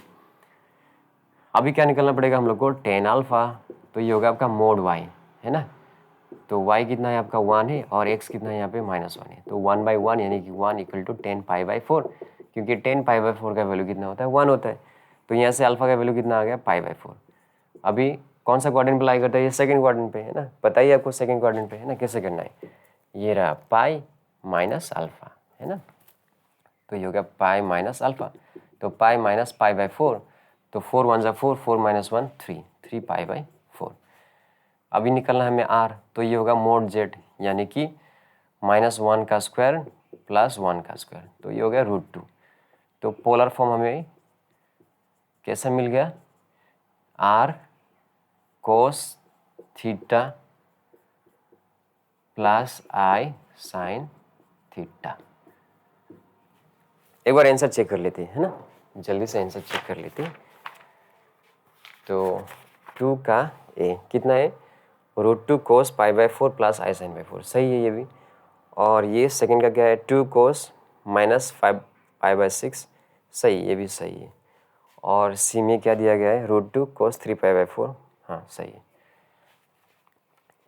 अभी क्या निकलना पड़ेगा हम लोग को, tan अल्फा। तो ये होगा आपका मोड y, है ना। तो y कितना है आपका 1 है और x कितना है यहाँ पे -1 है। तो 1/1 यानी कि 1 इक्वल टू 10π/4, क्योंकि 10π/4 का वैल्यू कितना होता है 1 होता है। तो यहाँ से अल्फा का वैल्यू कितना आ गया π/4। अभी कौन सा क्वाड्रेंट पे लाई करता है, ये सेकंड क्वाड्रेंट पे है ना, पता ही आपको सेकंड क्वाड्रेंट पे है ना, कैसे करना है। ये रहा पाई माइनस अल्फा, है ना। तो ये हो गया पाई माइनस अल्फा। तो पाई माइनस π/4, तो 4 1 4, 4 - 1 3, 3π/4। अभी निकलना है हमें r, तो ये होगा मोड z यानी कि -1 का स्क्वायर प्लस 1 का स्क्वायर। तो ये हो गया √2। तो पोलर फॉर्म हमें कैसा मिल गया, r cos theta plus i sine theta. एक बार आंसर चेक कर लेते हैं, है ना, जल्दी से आंसर चेक कर लेते हैं। तो 2 का a कितना है, √2 cos π/4 प्लस i साइन /4, सही है ये भी। और ये सेकंड का क्या है, 2 cos -5 π/6, सही, ये भी सही है। और सी में क्या दिया गया है, √2 cos 3 π/4, हाँ सही है।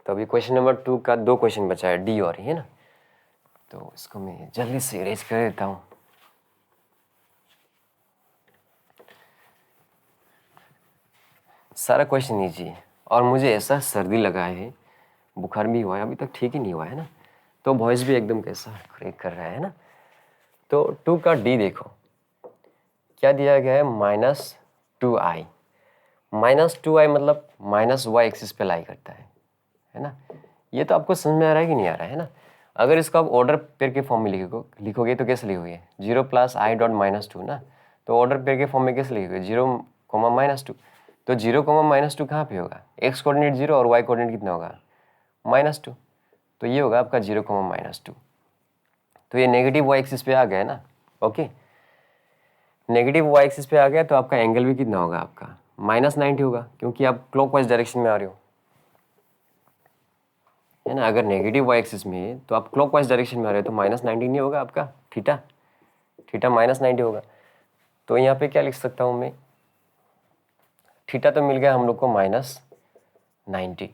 तो अभी क्वेश्चन नंबर 2 का 2 क्वेश्चन बचा है, डी और ई, है ना। तो इसको मैं जल्दी से इरेज कर देता हूँ। सारा क्वेश्चन ईजी है और मुझे ऐसा सर्दी लगा है, बुखार भी हुआ है, अभी तक ठीक ही नहीं हुआ है ना। तो वॉइस भी एकदम कैसा क्रैक कर रहा है ना। तो 2 का डी देखो क्या दिया गया है, -2i। -2i मतलब -y एक्सिस पे लाई करता है ना। ये तो आपको समझ में आ रहा है कि नहीं आ रहा है ना। अगर इसको आप ऑर्डर पेयर के फॉर्म में लिखोगे तो कैसे लिखोगे, 0 + i डॉट -2 ना। तो ऑर्डर पेयर के फॉर्म में कैसे लिखोगे, 0, -2। तो 0, -2 कहाँ पे होगा, x कोऑर्डिनेट 0 और y कोऑर्डिनेट कितना होगा -2। तो ये होगा आपका 0, -2। तो ये नेगेटिव y एक्सिस पे आ गया ना। ओके, नेगेटिव y एक्सिस पे आ गया तो आपका एंगल भी कितना होगा, आपका -90 होगा, क्योंकि आप क्लॉकवाइज डायरेक्शन में आ रहे हो, है ना। अगर नेगेटिव y एक्सिस में है तो आप क्लॉकवाइज डायरेक्शन में आ रहे हो, तो -90 नहीं होगा आपका, थीटा -90 होगा। तो यहाँ पे क्या लिख सकता हूँ मैं, थीटा तो मिल गया हम लोग को -90।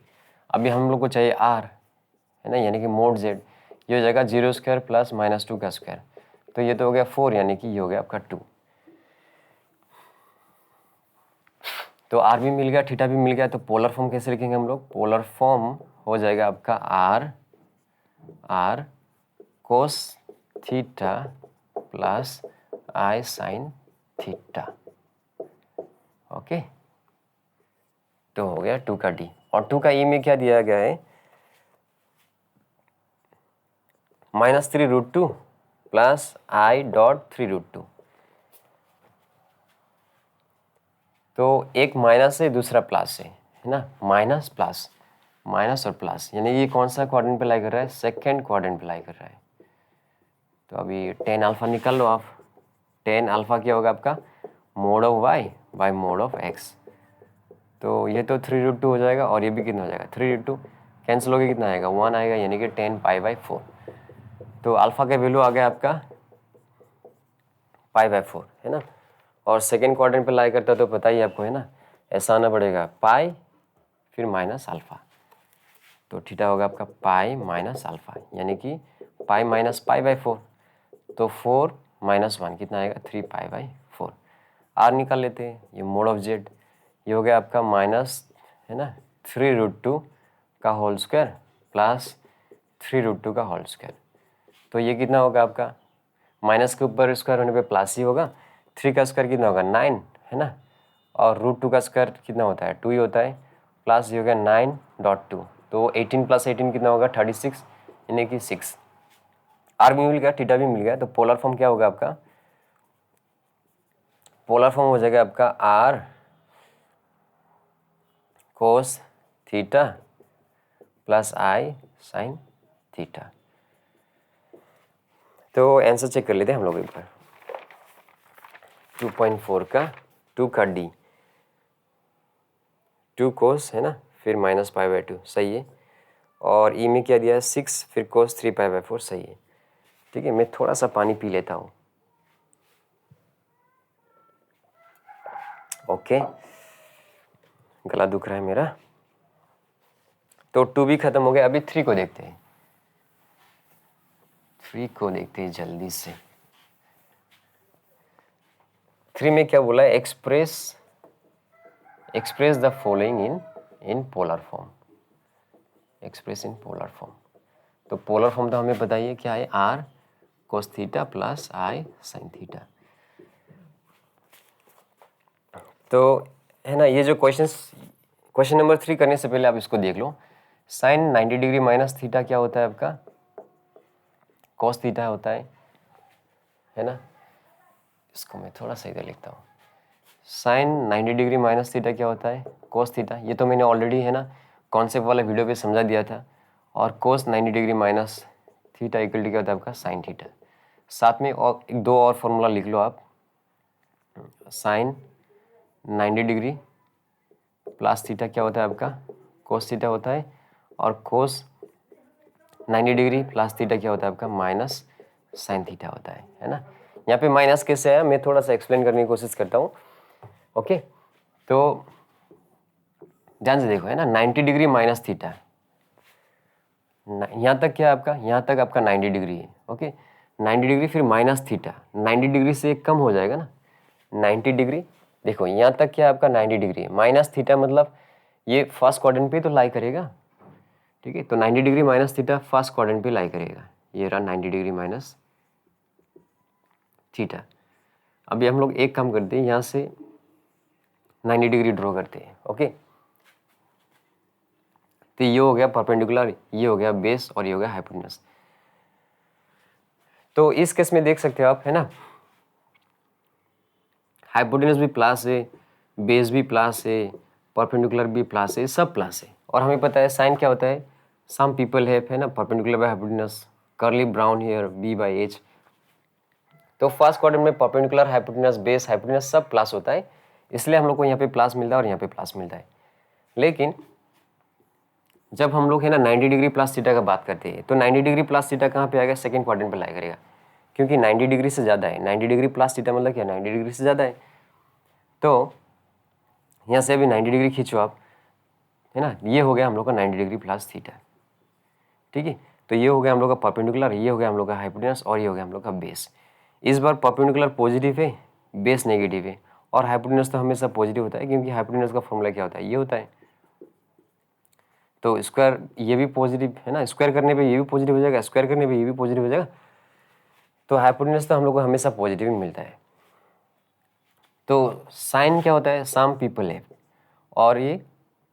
अभी हम लोग को चाहिए r, है ना, यानी कि मोड z। ये हो जाएगा 0² प्लस -2 का स्क्वायर। तो ये तो हो गया 4, यानी कि ये हो गया आपका 2। तो r भी मिल गया, थीटा भी मिल गया। तो पोलर फॉर्म कैसे लिखेंगे हम लोग, पोलर फॉर्म हो जाएगा आपका r cos theta plus i sine theta. Okay, तो हो गया 2 का डी। और 2 का ई में क्या दिया गया है, -3√2 प्लस i डॉट 3√2। तो एक माइनस है, दूसरा प्लस है ना, माइनस प्लस, माइनस और प्लस, यानी ये कौन सा क्वाड्रेंट पे लाई कर रहा है, सेकंड क्वाड्रेंट पे लाई कर रहा है। तो अभी tan अल्फा निकाल लो आप, टेन अल्फ़ा क्या होगा आपका mod of y by mod of x. तो ये तो 3√2 हो जाएगा और ये भी कितना हो जाएगा 3√2, कैंसिल हो गया कितना आएगा 1 आएगा, यानी कि 10π/4। तो अल्फ़ा का वैल्यू आ गया आपका π/4 है ना। और सेकेंड क्वाड्रेंट पे लाई करता तो पता ही आपको है ना, ऐसा आना पड़ेगा पाई फिर माइनस अल्फ़ा। तो थीटा होगा आपका पाई माइनस अल्फ़ा, यानी कि पाई माइनस π/4। तो 4 - 1 कितना आएगा 3π/4। आर निकाल लेते हैं, ये मोड ऑफ जेड, ये हो गया आपका माइनस है ना 3√2 का होल स्क्वायर प्लस 3√2 का होल स्क्वायर। तो ये कितना होगा आपका, माइनस के ऊपर स्क्वायर होने पे प्लस ही होगा, 3 का स्क्वायर कितना होगा 9 है ना, और √2 का स्क्वायर कितना होता है 2 ही होता है, प्लस ये हो गया 9.2। तो 18 + 18 कितना होगा 36, यानी कि 6। आर भी मिल गया, थीटा भी मिल गया। तो पोलर फॉर्म क्या होगा आपका, पोलर फॉर्म हो जाएगा आपका r cos theta plus i sine theta. तो आंसर चेक कर लेते हैं हम लोग एक बार। 2.4 का 2 का डी, 2 कोस है ना, फिर -π/2 सही है, और ई में क्या दिया है 6 फिर कोस 3π/4 सही है। ठीक है, मैं थोड़ा सा पानी पी लेता हूँ। ओके, गला दुख रहा है मेरा। तो 2 भी खत्म हो गया, अभी 3 को देखते हैं। 3 को देखते हैं जल्दी से। 3 में क्या बोला है, express the following in polar form, express in polar form. तो पोलर फॉर्म तो हमें बताइए क्या है, r cos theta plus i sine theta. तो है ना, ये जो क्वेश्चन नंबर 3 करने से पहले आप इसको देख लो। साइन 90 डिग्री माइनस थीटा क्या होता है आपका, कॉस थीटा होता है ना। इसको मैं थोड़ा सा इधर लिखता हूँ। साइन 90 डिग्री माइनस थीटा क्या होता है, कॉस थीटा। ये तो मैंने ऑलरेडी है ना कॉन्सेप्ट वाला वीडियो पे समझा दिया था। और cos 90 degree minus theta equal to क्या होता है आपका साइन थीटा। साथ में और एक दो और फॉर्मूला लिख लो आप, साइन 90 डिग्री प्लस थीटा क्या होता है आपका कोस थीटा होता है, और कोस 90 डिग्री प्लस थीटा क्या होता है आपका माइनस साइन थीटा होता है ना। यहाँ पे माइनस कैसे आया मैं थोड़ा सा एक्सप्लेन करने की कोशिश करता हूँ। ओके, तो ध्यान से देखो है ना, 90 डिग्री माइनस थीटा, यहाँ तक क्या है आपका, यहाँ तक आपका 90 डिग्री है। ओके, 90 डिग्री फिर माइनस थीटा, 90 डिग्री से कम हो जाएगा ना 90 डिग्री। देखो यहाँ तक क्या है आपका 90 डिग्री है, माइनस थीटा मतलब ये फर्स्ट क्वाड्रेंट पे तो लाई करेगा। ठीक है, तो 90 degree minus theta first quadrant पे लाई करेगा। ये रहा 90 डिग्री माइनस थीटा। अभी हम लोग एक काम करते हैं, यहाँ से 90 डिग्री ड्रॉ करते हैं। ओके, तो ये हो गया परपेंडिकुलर, ये हो गया बेस, और ये हो गया हाइपोटेनस। तो इस केस में देख सकते हो आप है ना, हाइपोटेनस भी प्लस है, बेस भी प्लस है, परपेंडिकुलर भी प्लस है, सब प्लस है। और हमें पता है साइन क्या होता है, सम पीपल हैव है ना perpendicular by hypotenuse, curly brown hair b by h. तो फर्स्ट क्वाड्रेंट में परपेंडिकुलर, हाइपोटेनस, बेस, हाइपोटेनस सब प्लस होता है, इसलिए हम लोग को यहाँ पे प्लस मिलता है और यहाँ पे प्लस मिलता है। लेकिन जब हम लोग है ना 90 डिग्री प्लस थीटा का बात करते हैं, तो 90 डिग्री प्लस थीटा कहाँ पे आएगा, सेकंड क्वाड्रेंट पे लाई करेगा, क्योंकि 90 डिग्री से ज़्यादा है। 90 डिग्री प्लस थीटा मतलब क्या, 90 डिग्री से ज़्यादा है। तो यहाँ से अभी 90 डिग्री खींचो आप है ना, ये हो गया हम लोग का 90 डिग्री प्लस थीटा। ठीक है, तो ये हो गया हम लोग का परपेंडिकुलर, ये हो गया हम लोग का हाइपोटेनस, और ये हो गया हम लोग का बेस। इस बार परपेंडिकुलर पॉजिटिव है, बेस नेगेटिव है, और हाइपोटेनस तो हमेशा पॉजिटिव होता है, क्योंकि हाइपोटेनस का फॉर्मूला क्या होता है, ये होता है। तो स्क्वायर ये भी पॉजिटिव है ना, स्क्वायर करने पे ये भी पॉजिटिव हो जाएगा, स्क्वायर करने पे ये भी पॉजिटिव हो जाएगा। तो हाइपोटेनस तो हम लोग को हमेशा पॉजिटिव ही मिलता है। तो साइन क्या होता है, सम पीपल है, और ये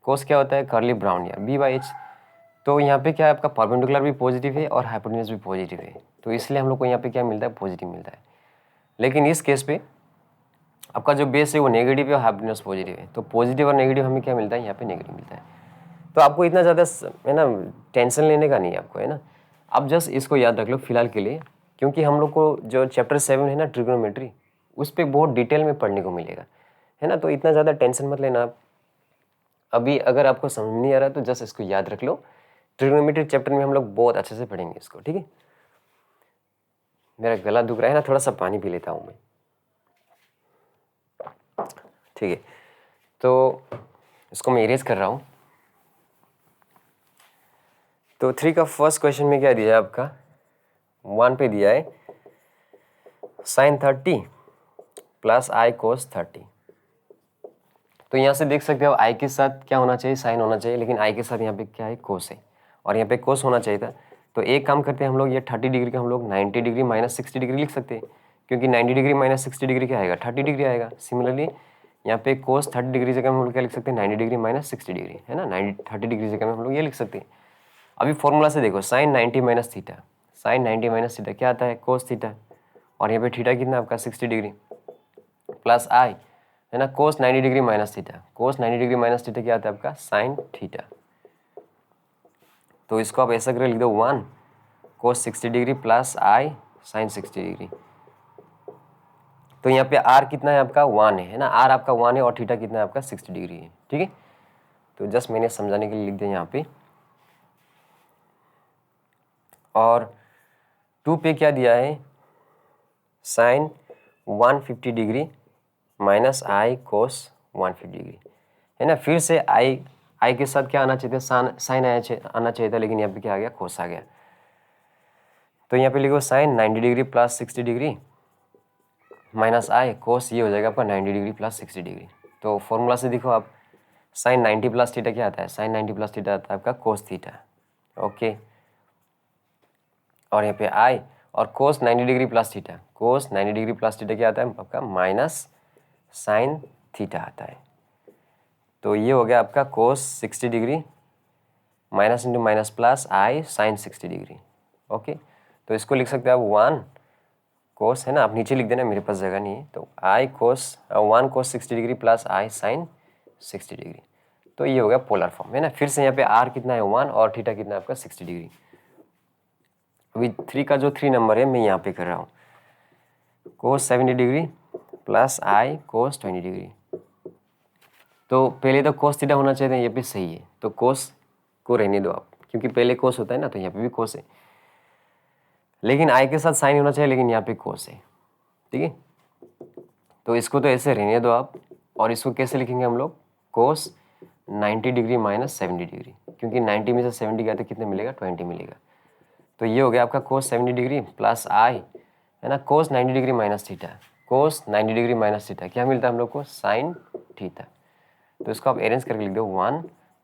कोस क्या होता है, कर्ली ब्राउन या बी बाई एच। तो यहाँ पे क्या है आपका परपेंडिकुलर भी पॉजिटिव है और हाइपोटेनस भी पॉजिटिव है, तो इसलिए हम लोग को यहाँ पे क्या मिलता है, पॉजिटिव मिलता है। लेकिन इस केस पे आपका जो बेस है वो नेगेटिव है और हाइपोटेनस पॉजिटिव है, तो पॉजिटिव और नेगेटिव हमें क्या मिलता है, यहाँ पे नेगेटिव मिलता है। तो आपको इतना ज़्यादा है ना टेंशन लेने का नहीं है आपको है ना, आप जस्ट इसको याद रख लो फिलहाल के लिए, क्योंकि हम लोग को जो चैप्टर 7 है ना ट्रिग्नोमेट्री, उस पर बहुत डिटेल में पढ़ने को मिलेगा, है ना। तो इतना ज़्यादा टेंशन मत लेना आप। अभी अगर आपको समझ नहीं आ रहा तो जस्ट इसको याद रख लो। ट्रिग्नोमेट्री चैप्टर में हम लोग बहुत अच्छे से पढ़ेंगे इसको, ठीक है। मेरा गला दुख रहा है ना, थोड़ा सा पानी पी लेता हूँ मैं, ठीक है। तो इसको मैं इरेज कर रहा हूँ। तो 3 का फर्स्ट क्वेश्चन में क्या दिया है आपका, 1 पे दिया है sin 30 प्लस आई कोस 30। तो यहाँ से देख सकते हो आई के साथ क्या होना चाहिए, साइन होना चाहिए, लेकिन आई के साथ यहाँ पे क्या है, कोस है, और यहाँ पे कोस होना चाहिए था। तो एक काम करते हैं हम लोग, ये 30 डिग्री का हम लोग 90 डिग्री माइनस 60 डिग्री लिख सकते हैं, क्योंकि 90 डिग्री माइनस 60 डिग्री क्या आएगा, 30 डिग्री आएगा। सिमिलरली यहाँ पे कोस 30 डिग्री जगह में हम लोग क्या लिख सकते हैं, 90 डिग्री माइनस 60 डिग्री, है ना। 30 डिग्री जगह में हम लोग ये लिख सकते हैं। अभी फॉर्मूला से देखो, sine 90 minus theta, sine 90 minus theta क्या आता है, कोस थीटा, और यहाँ पे थीटा कितना आपका 60 डिग्री, प्लस आई, है ना, कोस 90 डिग्री माइनस थीटा, कोस 90 डिग्री माइनस थीटा क्या आता है आपका, साइन थीटा। तो इसको आप ऐसा करके लिख दो, 1 कोस 60 degree plus i sine 60 degree. तो यहाँ पे आर कितना है आपका, 1 है ना, आर आपका 1 है, और थीटा कितना है आपका 60 डिग्री है, ठीक है। तो जस्ट मैंने समझाने के लिए लिख दिया यहाँ पे। और 2 पे क्या दिया है, sign 150 degree minus i cos 150 degree, है ना। फिर से आई के साथ क्या आना चाहिए था, साइन आना चाहिए था, लेकिन यहाँ पे क्या आ गया, कोस आ गया। तो यहाँ पे लिखो sine 90 degree plus 60 degree minus i cos, ये हो जाएगा आपका 90 डिग्री प्लस 60 डिग्री। तो फॉर्मूला से देखो आप, साइन 90 प्लस थीटा क्या आता है, साइन 90 प्लस थीटा आता है आपका कोस थीटा, ओके। और यहाँ पे आई, और कोस 90 डिग्री प्लस थीटा, कोस 90 डिग्री प्लस थीटा क्या आता है आपका, माइनस साइन थीटा आता है। तो ये हो गया आपका cos 60 degree minus into minus plus i sine 60 degree, okay. तो इसको लिख सकते हैं आप 1 कोस, है ना, आप नीचे लिख देना, मेरे पास जगह नहीं है। तो आई कोस 1 कोस 60 degree plus i sine 60 degree. तो ये हो गया पोलर फॉर्म, है ना। फिर से यहाँ पे आर कितना है 1, और थीटा कितना है आपका 60 डिग्री। अभी 3 का जो 3 नंबर है मैं यहाँ पे कर रहा हूँ, कोस 70 डिग्री प्लस आई कोस 20 डिग्री। तो पहले तो कोस थीटा होना चाहिए था, ये भी सही है, तो कोस को रहने दो आप, क्योंकि पहले कोस होता है ना, तो यहाँ पे भी कोस है। लेकिन आई के साथ साइन होना चाहिए, लेकिन यहाँ पे कोस है, ठीक है। तो इसको तो ऐसे रहने दो आप। और इसको कैसे लिखेंगे हम लोग, कोस 90 डिग्री माइनस 70 डिग्री, क्योंकि 90 में से 70 गया तो कितने मिलेगा, 20 मिलेगा। तो ये हो गया आपका कोस 70 डिग्री प्लस आई, है ना, कोस 90 डिग्री माइनस थीटा, कोस 90 डिग्री माइनस थीटा क्या मिलता है हम लोग को, साइन थीटा। तो इसको आप अरेंज करके लिख दो, 1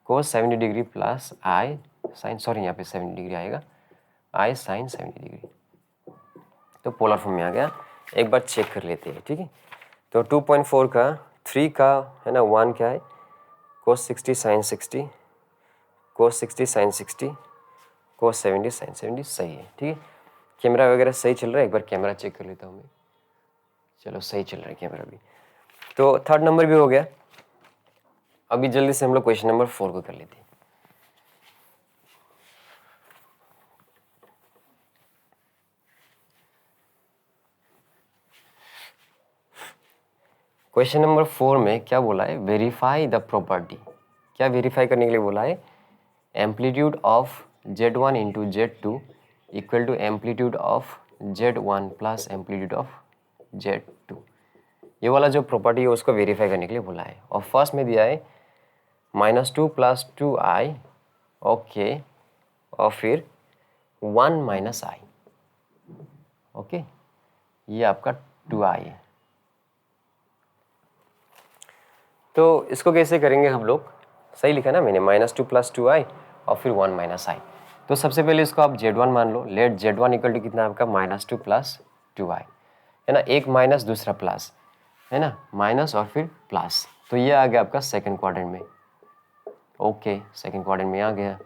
कोस 70 degree plus i sign, sorry यहाँ पे 70 डिग्री आएगा, आई साइन 70 डिग्री। तो पोलर फॉर्म में आ गया। एक बार चेक कर लेते हैं, ठीक है। तो 2.4 का 3 का, है ना, 1 क्या है, कोस 60 साइन 60, कोस 60 साइन 60, कोस 70 साइन 70, सही है, ठीक है। कैमरा वगैरह सही चल रहा है, एक बार कैमरा चेक कर लेता हूँ मैं। चलो सही चल रहा है कैमरा भी। तो थर्ड नंबर भी हो गया। अभी जल्दी से हम लोग क्वेश्चन नंबर 4 को कर लेते हैं। क्वेश्चन नंबर 4 में क्या बोला है, वेरीफाई द प्रॉपर्टी। क्या वेरीफाई करने के लिए बोला है, amplitude of Z1 into Z2 equal to amplitude of Z1 plus amplitude of Z2। ये वाला जो प्रॉपर्टी है उसको वेरीफाई करने के लिए बोला है। और फर्स्ट में दिया है -2 प्लस 2i, ओके, और फिर 1 माइनस आई, ओके, ये आपका 2i है। तो इसको कैसे करेंगे हम लोग, सही लिखा ना मैंने, -2 प्लस 2i और फिर 1 माइनस आई। तो सबसे पहले इसको आप Z1 मान लो, लेट Z1 इक्वल टू कितना आपका -2 प्लस 2i, है ना, एक माइनस दूसरा प्लस, है ना, माइनस और फिर प्लस। तो ये आ गया आपका सेकंड क्वाड्रेंट में, ओके, सेकंड क्वाड्रेंट में आ गया।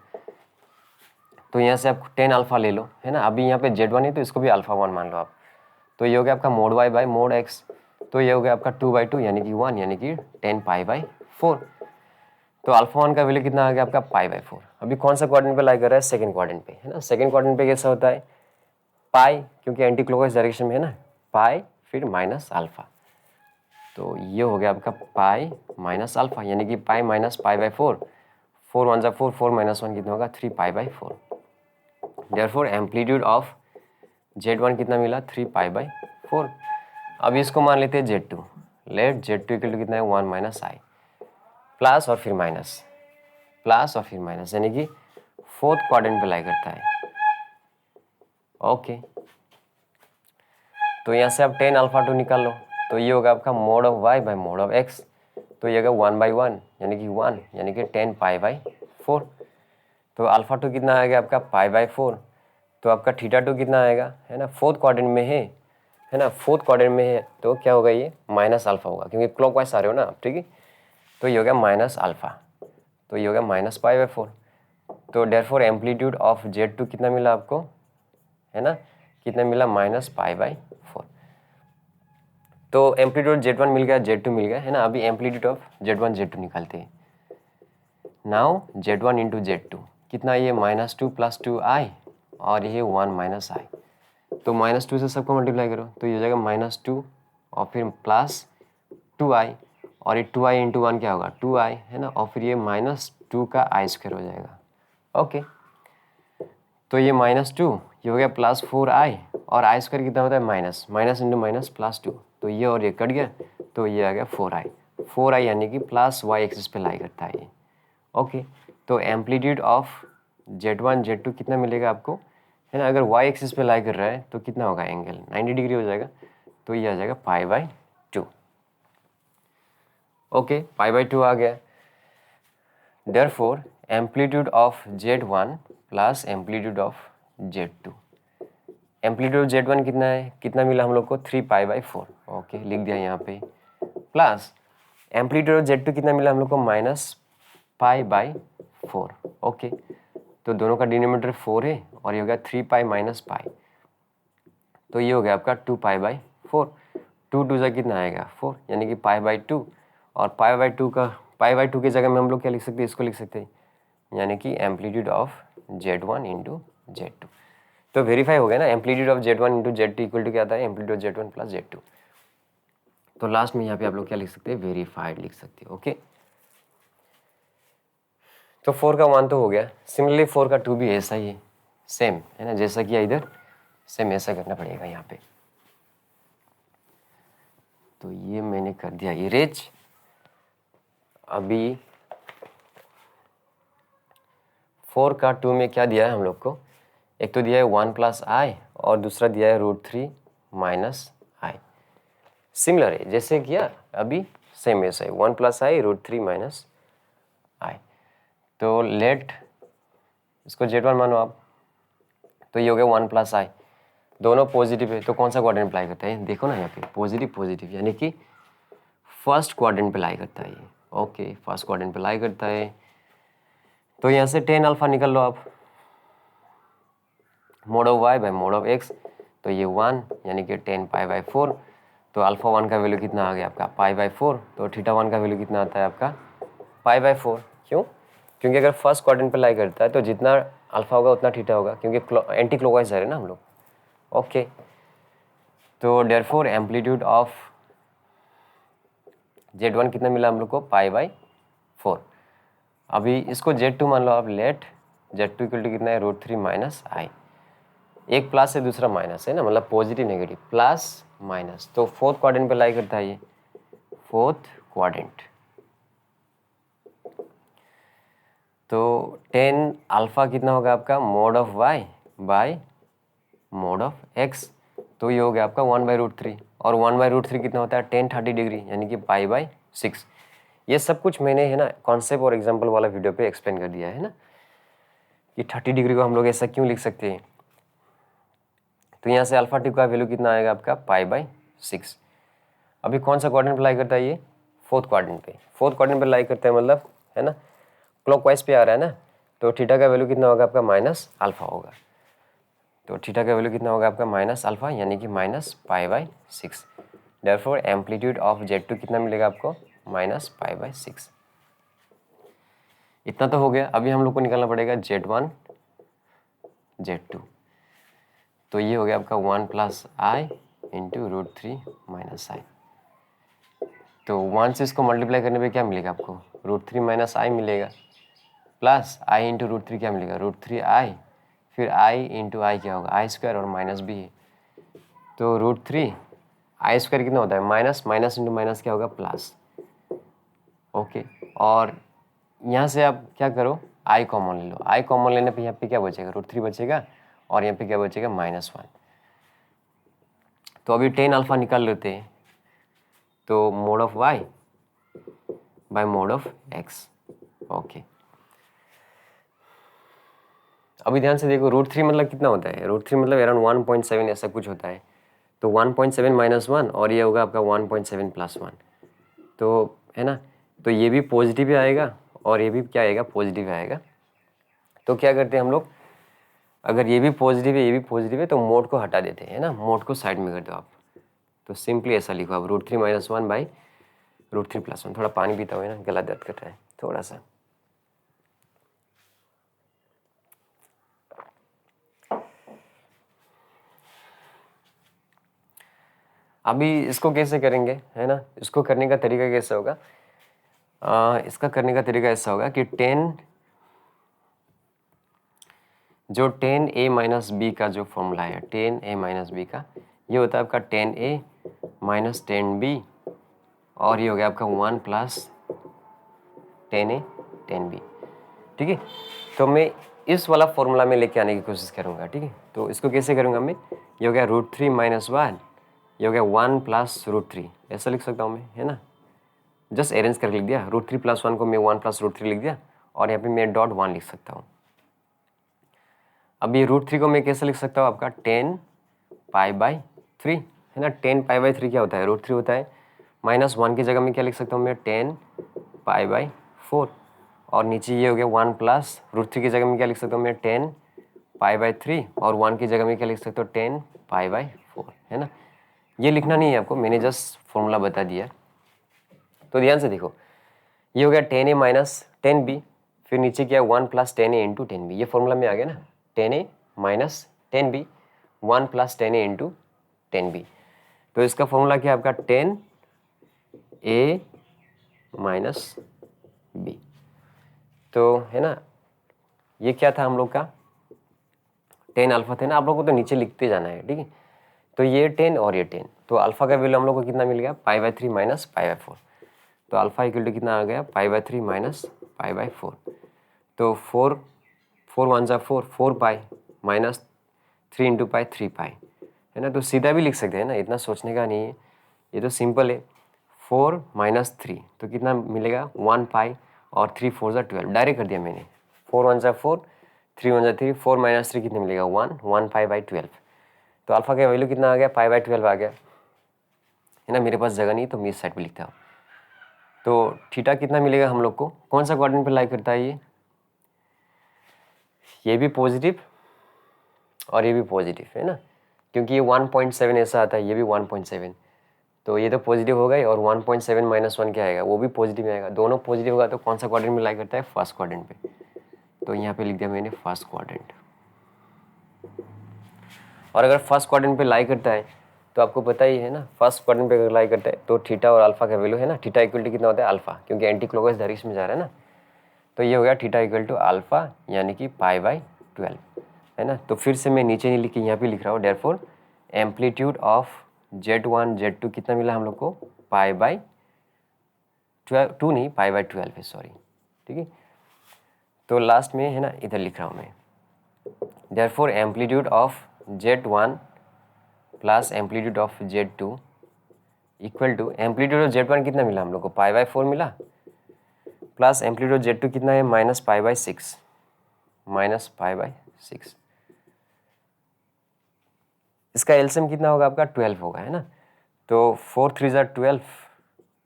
तो यहाँ से आप 10 अल्फा ले लो, है ना, अभी यहाँ पे Z1 है तो इसको भी अल्फा 1 मान लो आप। तो ये हो गया आपका mode y by mode x। तो ये हो गया आपका 2/2 यानी कि 1, यानी कि 10 π/4। तो अल्फा 1 का वैल्यू कितना आ गया आपका π/4। अभी कौन सा क्वाड्रेंट पे लाई कर रहा है, सेकंड क्वाड्रेंट पे, है ना। सेकंड क्वाड्रेंट पे कैसा होता है, पाई, क्योंकि एंटी क्लॉकवाइज डायरेक्शन में है ना, पाई फिर माइनस अल्फ़ा। तो ये हो गया आपका पाई माइनस अल्फ़ा, यानी कि पाई माइनस पाई बाई 4, 4 1 जा 4, 4 माइनस 1 कितना होगा 3 pi by 4। Therefore amplitude of Z1 कितना मिला 3 पाई बाई 4। अब इसको मान लेते हैं Z2, late Z2 equal to कितना है 1 माइनस आई, प्लस और फिर माइनस, प्लस और फिर माइनस, यानी कि फोर्थ क्वाड्रेंट पे लाई करता है। ओके, तो यहाँ से आप टेन अल्फा टू निकाल लो, तो ये होगा आपका mod of y by mod of x, तो ये होगा 1 बाई 1 यानी कि 1, यानी कि 10 पाई बाई 4। तो अल्फा टू कितना आएगा आपका पाई बाई 4, तो आपका थीटा टू कितना आएगा, है ना, फोर्थ क्वाड्रेंट में है ना, फोर्थ क्वाड्रेंट में है, तो क्या होगा ये माइनस अल्फा होगा, क्योंकि क्लॉकवाइज आ रहे हो ना आप, ठीक है। तो ये हो गया माइनस अल्फा, तो ये हो गया माइनस पाई बाई 4। तो देयरफॉर एम्पलीट्यूड ऑफ Z2 कितना मिला आपको, है ना, कितना मिला माइनस पाई बाई 4। तो एम्पलीट्यूड Z1 मिल गया, Z2 मिल गया, है ना। अभी एम्पलीट्यूड ऑफ Z1 Z2 निकालते हैं। नाउ Z1 इंटू Z2 कितना, ये -2 + 2i और ये 1 माइनस आई, तो -2 से सबको मल्टीप्लाई करो, तो ये हो जाएगा -2 और फिर प्लस 2i, और ये 2i इंटू 1 क्या होगा 2i, है ना, और फिर ये -2 का i² हो जाएगा। ओके, तो ये -2 ये हो गया +4i, और i² कितना होता है माइनस, माइनस इंटू माइनस +2, तो ये और ये कट गया, तो ये आ गया 4i, 4i यानी कि प्लस y एक्सिस पे लाई करता है ये। ओके, तो एम्पलीट्यूड ऑफ Z1 Z2 कितना मिलेगा आपको, है ना, अगर y एक्सिस पे लाई कर रहा है तो कितना होगा एंगल 90 डिग्री हो जाएगा, तो ये आ जाएगा pi by 2। Okay, pi by 2 आ गया। Therefore amplitude of Z1 plus amplitude of Z2, amplitude Z1 कितना है, कितना मिला हम लोग को 3 पाई बाई 4। ओके, लिख दिया यहाँ पे, प्लस एम्पलीट्यूड Z2 कितना मिला हम लोग को माइनस पाई बाई 4। ओके, तो दोनों का डिनोमिनेटर 4 है, और ये हो गया 3 पाई माइनस पाई, तो ये हो गया आपका 2 पाई बाई 4। 2 2 जा कितना आएगा 4, यानी कि पाई बाई 2, और पाई बाई 2 की जगह में हम लोग क्या लिख सकते हैं, इसको लिख सकते हैं, यानी कि amplitude of Z1 into Z2। तो वेरीफाई हो गया ना, amplitude of Z1 into Z2 equal to क्या आता है amplitude of Z1 plus Z2। तो लास्ट में यहाँ पे आप लोग क्या लिख सकते हैं, वेरीफाइड लिख सकते हैं। ओके, तो 4 का 1 तो हो गया, सिमिलरली 4 का 2 भी ऐसा ही है, सेम है ना, जैसा कि इधर सेम ऐसा करना पड़ेगा यहाँ पे। तो ये मैंने कर दिया इरेज। अभी 4 का 2 में क्या दिया है हम लोग को, एक तो दिया है 1 प्लस आई, और दूसरा दिया है √3 माइनस आई। सिमिलर है जैसे किया अभी, सेम ऐसा है 1 प्लस आई √3 माइनस आई। तो लेट इसको Z1 मानो आप, तो ये हो गया 1 प्लस आई, दोनों पॉजिटिव है, तो कौन सा क्वाड्रेंट पे लाई करता है, देखो ना यहाँ पे पॉजिटिव पॉजिटिव, यानी कि फर्स्ट क्वाड्रेंट पे लाई करता है ये। ओके, फर्स्ट क्वाड्रेंट पे लाई करता है, तो यहाँ से 10 अल्फा निकल लो आप, mod of y by mod of x, तो ये 1 यानी कि 10 पाई बाई 4। तो अल्फा 1 का वैल्यू कितना आ गया आपका पाई बाई 4, तो थीटा 1 का वैल्यू कितना आता है आपका पाई बाई 4। क्यों, क्योंकि अगर फर्स्ट क्वाड्रेंट पे लाई करता है तो जितना अल्फा होगा उतना थीटा होगा, क्योंकि एंटी क्लॉकवाइज है ना हम लोग। ओके, तो देयरफॉर एम्पलीट्यूड ऑफ Z1 कितना मिला हम लोग को पाई बाई 4। अभी इसको Z2 मान लो आप, लेट Z2 इक्वल टू कितना है √3 माइनस आई, एक प्लस है दूसरा माइनस है ना, मतलब पॉजिटिव नेगेटिव प्लस माइनस, तो फोर्थ क्वाड्रेंट पे लाई करता है ये, फोर्थ क्वाड्रेंट। तो 10 अल्फा कितना होगा आपका mod of y by mod of x, तो ये हो गया आपका 1 बाई √3, और 1 बाई √3 कितना होता है 10 30 डिग्री, यानी कि पाई बाई 6। ये सब कुछ मैंने, है ना, कॉन्सेप्ट और एग्जाम्पल वाला वीडियो पे एक्सप्लेन कर दिया है ना, कि 30 डिग्री को हम लोग ऐसा क्यों लिख सकते हैं। तो यहाँ से अल्फा टी का वैल्यू कितना आएगा आपका पाई बाई 6। अभी कौन सा क्वाड्रेंट पे लाई करता है ये, फोर्थ क्वाड्रेंट पे, फोर्थ क्वाड्रेंट पे लाई करता है, मतलब है ना क्लॉकवाइज पे आ रहा है ना, तो थीटा का वैल्यू कितना होगा आपका माइनस अल्फा होगा, तो थीटा का वैल्यू कितना होगा आपका माइनस अल्फा, यानी कि minus pi by 6। Therefore amplitude of Z2 कितना मिलेगा आपको माइनस पाई बाई 6। इतना तो हो गया, अभी हम लोग को निकालना पड़ेगा Z1 Z2, तो ये हो गया आपका 1 प्लस आई इंटू √3 माइनस आई। तो 1 से इसको मल्टीप्लाई करने पे क्या मिलेगा आपको, √3 माइनस आई मिलेगा, प्लस आई इंटू √3 क्या मिलेगा, √3 आई, फिर आई इंटू आई क्या होगा, आई स्क्वायर और माइनस भी है, तो √3 आई स्क्वायर कितना होता है, माइनस, माइनस इंटू माइनस क्या होगा, प्लस। ओके, और यहाँ से आप क्या करो, आई कॉमन ले लो, आई कॉमन लेने पे यहाँ पे क्या बचेगा, √3 बचेगा और यहाँ पे क्या बचेगा, -1। तो अभी टेन अल्फा निकाल लेते हैं, तो mod of y by mod of x। Okay, अभी ध्यान से देखो, √3 मतलब कितना होता है, √3 मतलब अराउंड 1.7 ऐसा कुछ होता है, तो 1.7 -1 और ये होगा आपका 1.7 + 1, तो है ना, तो ये भी पॉजिटिव ही आएगा और ये भी क्या आएगा, पॉजिटिव आएगा। तो क्या करते हैं हम लोग, अगर ये भी पॉजिटिव है ये भी पॉजिटिव है तो मोड को हटा देते हैं, है ना, मोड को साइड में कर दो आप। तो सिंपली ऐसा लिखो आप, √3 - 1 बाई √3 + 1। थोड़ा पानी पीता हुआ है ना, गला दर्द कर रहा है थोड़ा सा। अभी इसको कैसे करेंगे, है ना, इसको करने का तरीका कैसा होगा, इसका करने का तरीका ऐसा होगा कि 10 a - b का जो फॉर्मूला है, 10 a - b का, ये होता है आपका 10a - 10b और ये हो गया आपका 1 + 10a 10b। ठीक है, तो मैं इस वाला फॉर्मूला में लेके आने की कोशिश करूँगा। ठीक है, तो इसको कैसे करूँगा मैं, ये हो गया √3 - 1, ये हो गया 1 + √3, ऐसा लिख सकता हूँ मैं, है ना, जस्ट अरेंज करके लिख दिया, √3 + 1 को मैं 1 + √3 लिख दिया और यहाँ पे मैं .1 लिख सकता हूँ। अब ये √3 को मैं कैसे लिख सकता हूँ, आपका 10 π/3, है ना, 10 π/3 क्या होता है, √3 होता है, -1 की जगह में क्या लिख सकता हूँ मैं, 10 π/4 और नीचे ये हो गया 1 + √3 की जगह में क्या लिख सकता हूँ मैं, 10 π/3 और 1 की जगह में क्या लिख सकता हूँ, 10 π/4, है ना। ये लिखना नहीं है आपको, मैंने जस्ट फॉर्मूला बता दिया। तो ध्यान से देखो, ये हो गया 10a - 10b, फिर नीचे क्या 1 + 10a × 10b, ये फॉर्मूला में आ गया ना, 10a - 10b 1 + 10a × 10b। तो इसका फॉर्मूला क्या है आपका, 10a - b। तो है ना, ये क्या था हम लोग का, 10 अल्फा थे ना, आप लोग को तो नीचे लिखते जाना है। ठीक है, तो ये 10 और ये 10, तो अल्फा का वैल्यू हम लोग को कितना मिल गया, π/3 - π/4। तो अल्फा इक्वल टू कितना आ गया, π/3 - π/4। तो 4 1 × 4 4 पाई माइनस 3 × पाई 3 पाई, है ना। तो सीधा भी लिख सकते हैं ना, इतना सोचने का नहीं है, ये तो सिंपल है। 4 - 3 तो कितना मिलेगा, 1 पाई और 3 4 × 12, डायरेक्ट कर दिया मैंने। 4 1 × 4 3 1 × 3 4 - 3 कितना मिलेगा, 1 पाई/12। तो अल्फा का वैल्यू कितना आ गया, π/12 आ गया, है ना। मेरे पास जगह नहीं तो मैं इस साइड पे लिखता हूँ। तो थीटा कितना मिलेगा हम लोग को, कौन सा क्वाड्रेंट पे लाई करता है ये भी पॉजिटिव और ये भी पॉजिटिव, है ना, क्योंकि ये 1.7 ऐसा आता है, ये भी 1.7, तो ये तो पॉजिटिव होगा ही, और 1.7 - 1 क्या आएगा, वो भी पॉजिटिव आएगा, दोनों पॉजिटिव होगा। तो कौन सा क्वाड्रेंट में लाई करता है, फर्स्ट क्वाड्रेंट पे। तो यहाँ पे लिख दिया मैंने फर्स्ट क्वाड्रेंट। और अगर फर्स्ट क्वाड्रेंट पे लाई करता है तो आपको पता ही है ना, फर्स्ट क्वाड्रेंट पे अगर लाई करता है तो थीटा और अल्फा का वैल्यू है ना, थीटा इक्वल टू कितना होता है, अल्फा, क्योंकि एंटी क्लॉकवाइज डायरेक्शन में जा रहा है ना। तो ये हो गया थीटा इक्वल टू अल्फा यानी कि π/12, है ना। तो फिर से मैं नीचे नहीं लिख के यहाँ पे लिख रहा हूँ, therefore amplitude of Z1 Z2 कितना मिला हम लोग को, π/2 नहीं, π/12 है, सॉरी। ठीक है, तो लास्ट में है ना, इधर लिख रहा हूँ मैं, therefore amplitude of Z1 plus amplitude of Z2 equal to, amplitude of Z1 कितना मिला हम लोग को, π/4 मिला, प्लस एम्पलीट्यूड ऑफ Z2 कितना है, -π/6, -π/6। इसका एलसीएम कितना होगा आपका, 12 होगा, है ना। तो 4 3 ज़ा 12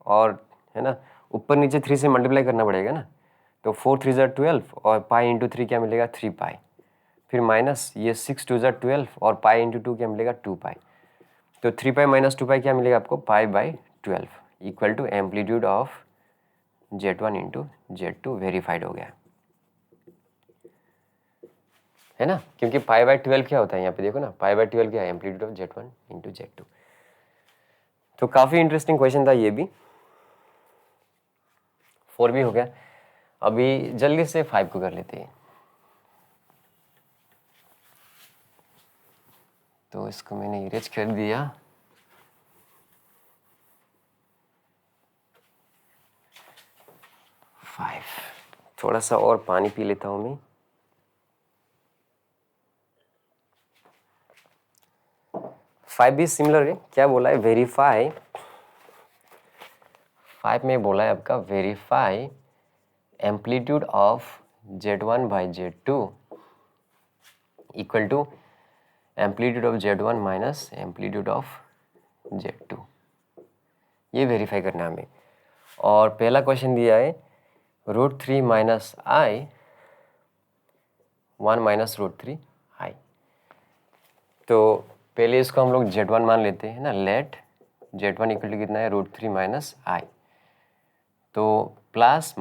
और है ना, ऊपर नीचे 3 से मल्टीप्लाई करना पड़ेगा ना। तो 4 3 ज़ा 12 और पाई इंटू 3 क्या मिलेगा, 3 पाई, फिर माइनस ये 6 2 ज़ा 12 और पाई इंटू 2 क्या मिलेगा, 2 पाई। तो 3 पाई - 2 पाई क्या मिलेगा आपको, π/12 equal to amplitude of Z1 into Z2 verified हो गया, है ना, क्योंकि π/12 क्या होता है यहाँ पे देखो ना, π/12 क्या है, amplitude of Z1 into Z2। तो काफ़ी इंटरेस्टिंग क्वेश्चन था ये भी। 4 भी हो गया। अभी जल्दी से 5 को कर लेते हैं। तो इसको मैंने इरेज कर दिया। फाइव, थोड़ा सा और पानी पी लेता हूँ मैं। फाइव भी सिमिलर है। क्या बोला है? वेरीफाई। 5 में बोला है आपका verify amplitude of Z1 by Z2 equal to amplitude of Z1 minus amplitude of Z2। ये वेरीफाई करना है हमें। और पहला क्वेश्चन दिया है √3 माइनस आई 1 माइनस √3 आई। तो पहले इसको हम लोग Z1 मान लेते हैं ना। लेट Z1 इक्वल टू कितना है? √3 माइनस आई। तो प्लस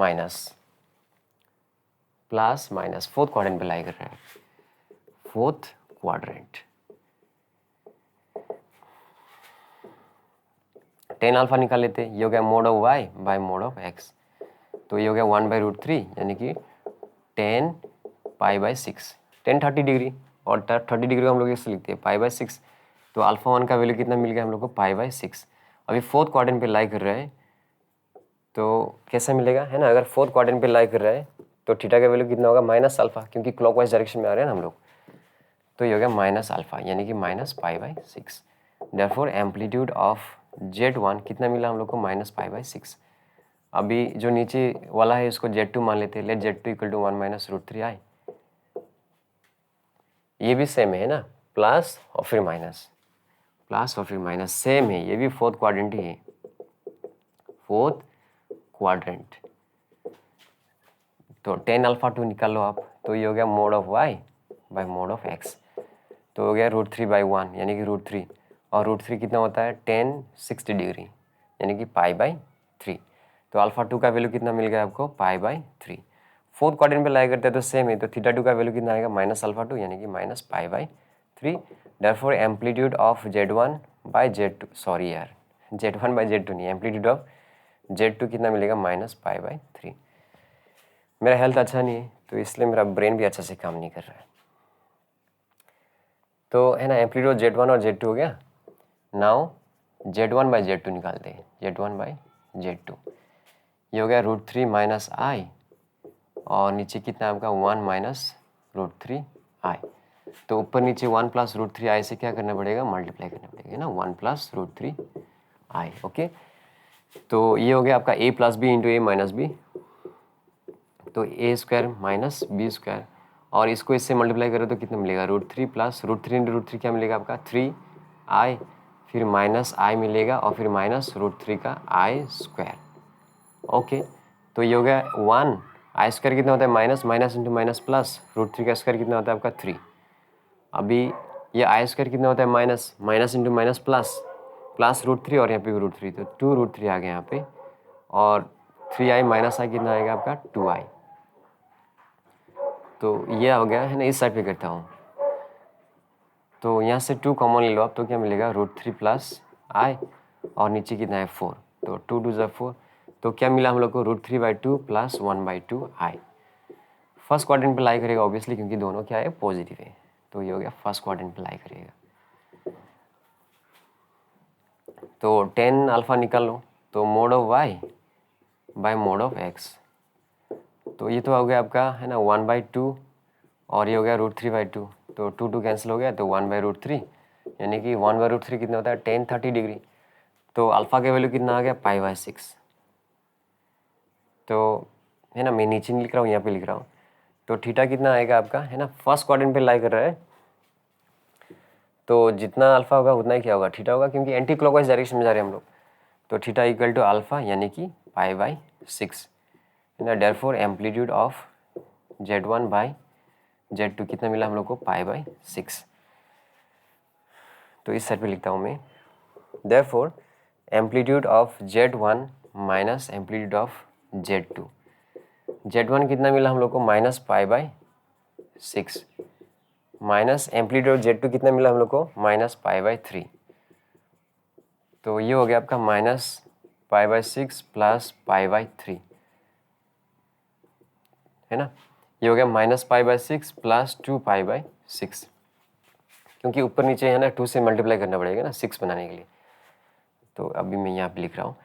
माइनस फोर्थ क्वाड्रेंट पे लाई कर रहा है। फोर्थ क्वाड्रेंट 10 अल्फा निकाल लेते हैं। ये हो गया mod of y by mod of x। तो ये हो गया 1 बाई √3 यानी कि 10 पाई बाई 6, 10 30 डिग्री। और 30 डिग्री को हम लोग इससे लिखते हैं पाई बाई 6। तो अल्फा 1 का वैल्यू कितना मिल गया हम लोग को? Pi by 6। अभी फोर्थ क्वाड्रेंट पे लाई कर रहा है तो कैसा मिलेगा, है ना। अगर फोर्थ क्वाड्रेंट पे लाई कर रहा है तो थीटा का वैल्यू कितना होगा? माइनस अल्फा, क्योंकि क्लॉकवाइज डायरेक्शन में आ रहे हैं ना हम लोग। तो ये हो गया माइनस अल्फा यानी कि minus pi by 6। Therefore amplitude of Z1 कितना मिला हम लोग को? Minus pi by 6। अभी जो नीचे वाला है इसको Z2 मान लेते हैं। Let Z2 equal to 1 minus √3 i. ये भी सेम है ना, प्लस और फिर माइनस, प्लस और फिर माइनस सेम है। ये भी फोर्थ क्वाड्रेंट ही है, फोर्थ क्वाड्रेंट। तो 10 अल्फा 2 निकाल लो आप। तो ये हो गया mod of y by mod of x। तो हो गया √3 बाई 1 यानी कि √3। और √3 कितना होता है? 10 60 डिग्री यानी कि पाई बाई 3। तो अल्फा 2 का वैल्यू कितना मिल गया आपको? Pi by 3। फोर्थ क्वाड्रेंट पे लाई करते हैं तो सेम है। तो थीटा 2 का वैल्यू कितना आएगा? माइनस अल्फा 2 यानी कि minus pi by 3। Therefore amplitude of Z1 by Z2, sorry यार, Z1 बाई Z2 नहीं, एम्पलीट्यूड ऑफ Z2 कितना मिलेगा? Minus pi by 3। मेरा हेल्थ अच्छा नहीं है तो इसलिए मेरा ब्रेन भी अच्छा से काम नहीं कर रहा है। तो है ना, एम्पलीट्यूड Z1 और Z2 हो गया। नाउ Z1 बाई Z2 निकालते हैं। Z1 बाई Z2 ये हो गया √3 माइनस आई और नीचे कितना आपका 1 माइनस √3 आई। तो ऊपर नीचे 1 प्लस √3 आई से क्या करना पड़ेगा? मल्टीप्लाई करना पड़ेगा ना, 1 प्लस √3 आई। ओके, तो ये हो गया आपका a plus b into a minus b. तो a square minus b square, और इसको इससे मल्टीप्लाई करो तो कितना मिलेगा? √3 प्लस √3 इंटू √3 क्या मिलेगा आपका? 3 आई, फिर माइनस आई मिलेगा और फिर माइनस √3 का आई स्क्वायर। ओके, तो ये हो गया 1 आई स्क्वायर कितना होता है? Minus, minus into minus plus, √3 का स्क्वायर कितना होता है आपका? 3। अभी ये आई स्क्वायर कितना होता है? Minus, minus into minus plus, plus √3 और यहाँ पे भी √3, तो 2 √3 आ गया यहाँ पे। और 3 आई माइनस आई कितना आएगा आपका? 2 आई। तो ये हो गया, है ना। इस साइड पे करता हूँ तो यहाँ से 2 कॉमन ले लो आप, तो क्या मिलेगा? √3 प्लस आई और नीचे कितना है? 4। तो 2 2 ज़ा 4। तो क्या मिला हम लोग को? √3 by 2 plus 1 by 2 I. First quadrant पे लाई करेगा ऑब्वियसली, क्योंकि दोनों क्या है? पॉजिटिव है। तो ये हो गया फर्स्ट क्वाड्रेंट पे लाई करेगा। तो 10 अल्फा निकाल लो। तो mod of y by mod of x। तो ये तो हो गया आपका, है ना, 1 बाई 2 और ये हो गया √3 बाई 2। तो 2 2 कैंसिल हो गया तो 1 बाई √3 यानी कि 1 बाई √3 कितना होता है? 10 30 डिग्री। तो अल्फा का वैल्यू कितना आ गया? Pi by 6। तो है ना, मैं नीचे नहीं लिख रहा हूँ, यहाँ पे लिख रहा हूँ। तो थीटा कितना आएगा आपका, है ना, फर्स्ट क्वाड्रेंट पे लाई कर रहा है तो जितना अल्फा होगा उतना ही क्या होगा? थीटा होगा, क्योंकि एंटी क्लॉकवाइज डायरेक्शन में जा रहे हैं हम लोग। तो थीटा इक्वल टू अल्फा यानी कि पाई बाई 6, है ना। Therefore amplitude of Z1 by Z2 कितना मिला हम लोग को? Pi by 6। तो इस साइड पे लिखता हूँ मैं। Therefore amplitude of Z1 minus amplitude of Z2। Z1 कितना मिला हम लोग को? Minus pi by 6 minus amplitude of Z2 कितना मिला हम लोग को? Minus pi by 3। तो ये हो गया आपका -π/6 प्लस π/3, है ना। ये हो गया -π/6 प्लस 2π/6, क्योंकि ऊपर नीचे है ना 2 से मल्टीप्लाई करना पड़ेगा ना 6 बनाने के लिए। तो अभी मैं यहाँ पे लिख रहा हूँ